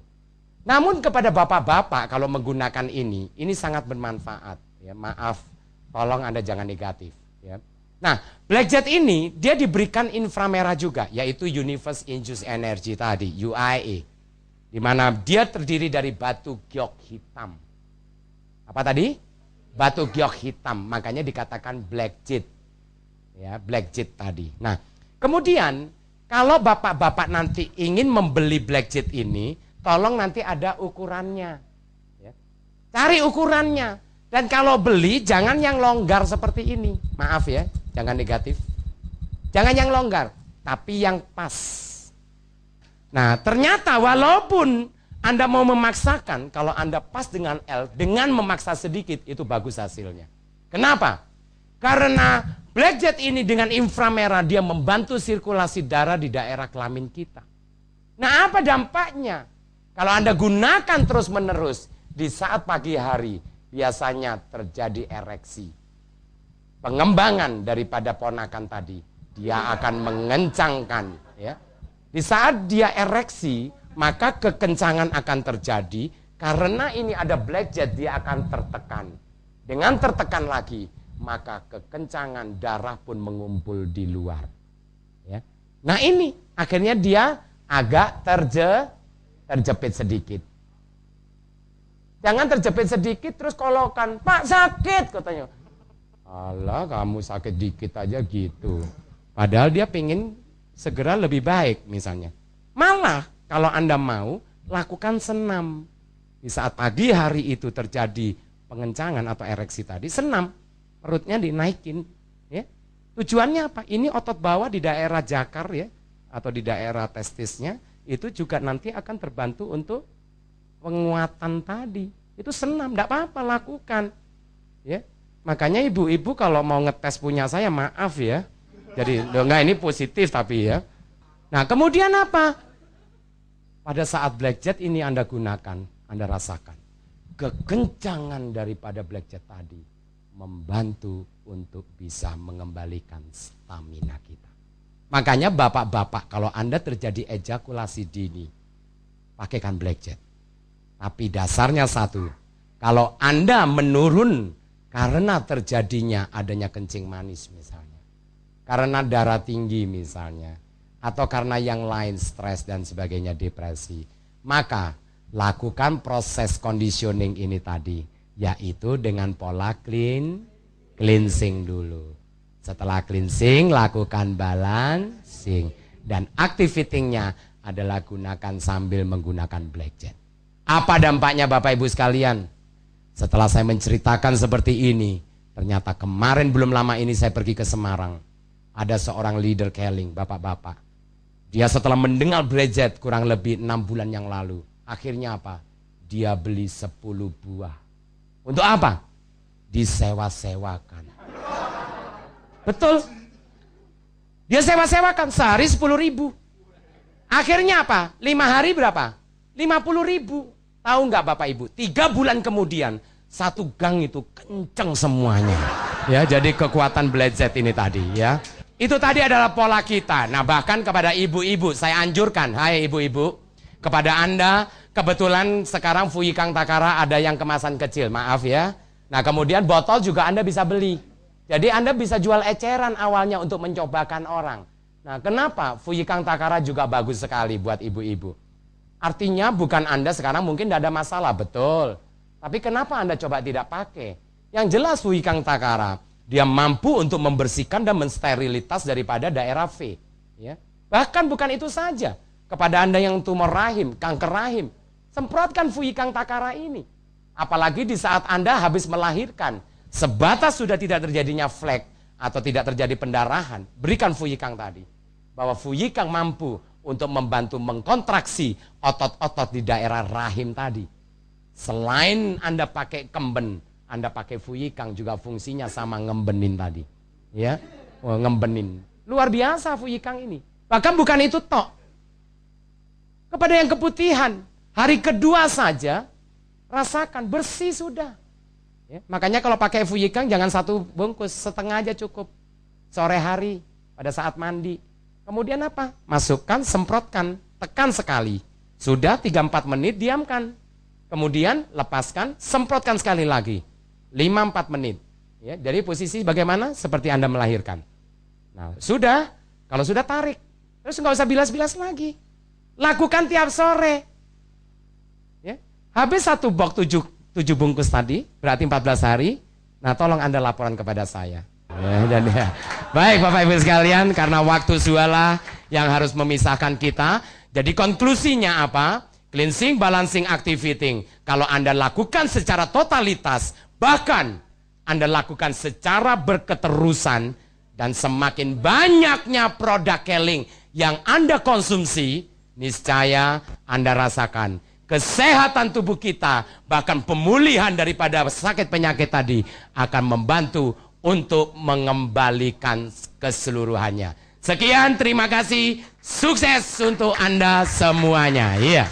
Namun kepada bapak-bapak kalau menggunakan ini sangat bermanfaat. Ya, maaf, tolong Anda jangan negatif. Ya. Nah, Black Jet ini dia diberikan inframerah juga, yaitu Universe Induced Energy tadi, UIA. Di mana dia terdiri dari batu giok hitam. Apa tadi? Batu giok hitam, makanya dikatakan Black Jet. Ya, Black Jet tadi. Nah, kemudian kalau bapak-bapak nanti ingin membeli Black Jet ini, tolong nanti ada ukurannya. Ya. Cari ukurannya. Dan kalau beli, jangan yang longgar seperti ini. Maaf ya, jangan negatif. Jangan yang longgar, tapi yang pas. Nah, ternyata walaupun Anda mau memaksakan, kalau Anda pas dengan L, dengan memaksa sedikit, itu bagus hasilnya. Kenapa? Karena black jet ini dengan inframerah, dia membantu sirkulasi darah di daerah kelamin kita. Nah, apa dampaknya? Kalau Anda gunakan terus-menerus, di saat pagi hari, biasanya terjadi ereksi. Pengembangan daripada ponakan tadi, dia akan mengencangkan. Ya. Di saat dia ereksi, maka kekencangan akan terjadi. Karena ini ada black jet, dia akan tertekan. Dengan tertekan lagi, maka kekencangan darah pun mengumpul di luar. Ya. Nah ini, akhirnya dia agak terjepit sedikit. Jangan terjepit sedikit terus kolokan, Pak sakit katanya. Alah kamu sakit dikit aja gitu. Padahal dia pengen segera lebih baik misalnya. Malah kalau Anda mau lakukan senam. Di saat pagi hari itu terjadi pengencangan atau ereksi tadi, senam. Perutnya dinaikin. Ya. Tujuannya apa? Ini otot bawah di daerah jakar ya, atau di daerah testisnya. Itu juga nanti akan terbantu untuk penguatan tadi. Itu senam, tidak apa-apa lakukan. Ya. Makanya ibu-ibu kalau mau ngetes punya saya, maaf ya. Jadi enggak, ini positif tapi ya. Nah kemudian apa? Pada saat black jet ini Anda gunakan, Anda rasakan. Kekencangan daripada black jet tadi membantu untuk bisa mengembalikan stamina kita. Makanya bapak-bapak kalau Anda terjadi ejakulasi dini, pakaikan black jet. Tapi dasarnya satu, kalau Anda menurun karena terjadinya adanya kencing manis misalnya, karena darah tinggi misalnya, atau karena yang lain stres dan sebagainya, depresi, maka lakukan proses conditioning ini tadi, yaitu dengan pola cleansing dulu. Setelah cleansing, lakukan balancing. Dan activatingnya adalah gunakan sambil menggunakan black jet. Apa dampaknya Bapak Ibu sekalian? Setelah saya menceritakan seperti ini, ternyata kemarin belum lama ini saya pergi ke Semarang. Ada seorang leader Keling, bapak-bapak. Dia setelah mendengar black jet kurang lebih 6 bulan yang lalu. Akhirnya apa? Dia beli 10 buah. Untuk apa? Disewa-sewakan. Betul. Dia sewa-sewakan sehari 10.000. Akhirnya apa? 5 hari berapa? 50.000. Tahu nggak Bapak Ibu? 3 bulan kemudian satu gang itu kenceng semuanya. Ya, jadi kekuatan black jet ini tadi ya. Itu tadi adalah pola kita. Nah, bahkan kepada ibu-ibu saya anjurkan, hai ibu-ibu, kepada Anda kebetulan sekarang Fuyikang Takara ada yang kemasan kecil, maaf ya. Nah, kemudian botol juga Anda bisa beli. Jadi Anda bisa jual eceran awalnya untuk mencobakan orang. Nah, kenapa Fuyikang Takara juga bagus sekali buat ibu-ibu? Artinya bukan Anda sekarang mungkin tidak ada masalah, betul. Tapi kenapa Anda coba tidak pakai? Yang jelas Fuyikang Takara, dia mampu untuk membersihkan dan mensterilitas daripada daerah V. Ya. Bahkan bukan itu saja. Kepada Anda yang tumor rahim, kanker rahim, semprotkan Fuyikang Takara ini. Apalagi di saat Anda habis melahirkan, sebatas sudah tidak terjadinya flek atau tidak terjadi pendarahan, berikan Fuyikang tadi. Bahwa Fuyikang mampu untuk membantu mengkontraksi otot-otot di daerah rahim tadi. Selain Anda pakai kemben, Anda pakai Fuyikang juga fungsinya sama ngembenin tadi. Ya, ngembenin. Luar biasa Fuyikang ini. Bahkan bukan itu tok. Kepada yang keputihan, hari kedua saja rasakan bersih sudah. Ya, makanya kalau pakai Fuyikang jangan 1 bungkus, setengah aja cukup. Sore hari pada saat mandi. Kemudian apa? Masukkan, semprotkan, tekan sekali. Sudah 3-4 menit, diamkan. Kemudian lepaskan, semprotkan sekali lagi. 5-4 menit. Ya, jadi posisi bagaimana? Seperti Anda melahirkan. Nah, sudah. Kalau sudah tarik. Terus nggak usah bilas-bilas lagi. Lakukan tiap sore. Ya. Habis 1 box 7 bungkus tadi, berarti 14 hari. Nah, tolong Anda laporan kepada saya. Ya. Baik Bapak Ibu sekalian, karena waktu sualah yang harus memisahkan kita. Jadi konklusinya apa? Cleansing, balancing, activating. Kalau Anda lakukan secara totalitas, bahkan Anda lakukan secara berketerusan, Dan semakin banyaknya produk Keling yang Anda konsumsi, niscaya Anda rasakan kesehatan tubuh kita, bahkan pemulihan daripada sakit penyakit tadi akan membantu untuk mengembalikan keseluruhannya. Sekian, terima kasih, sukses untuk Anda semuanya. Iya.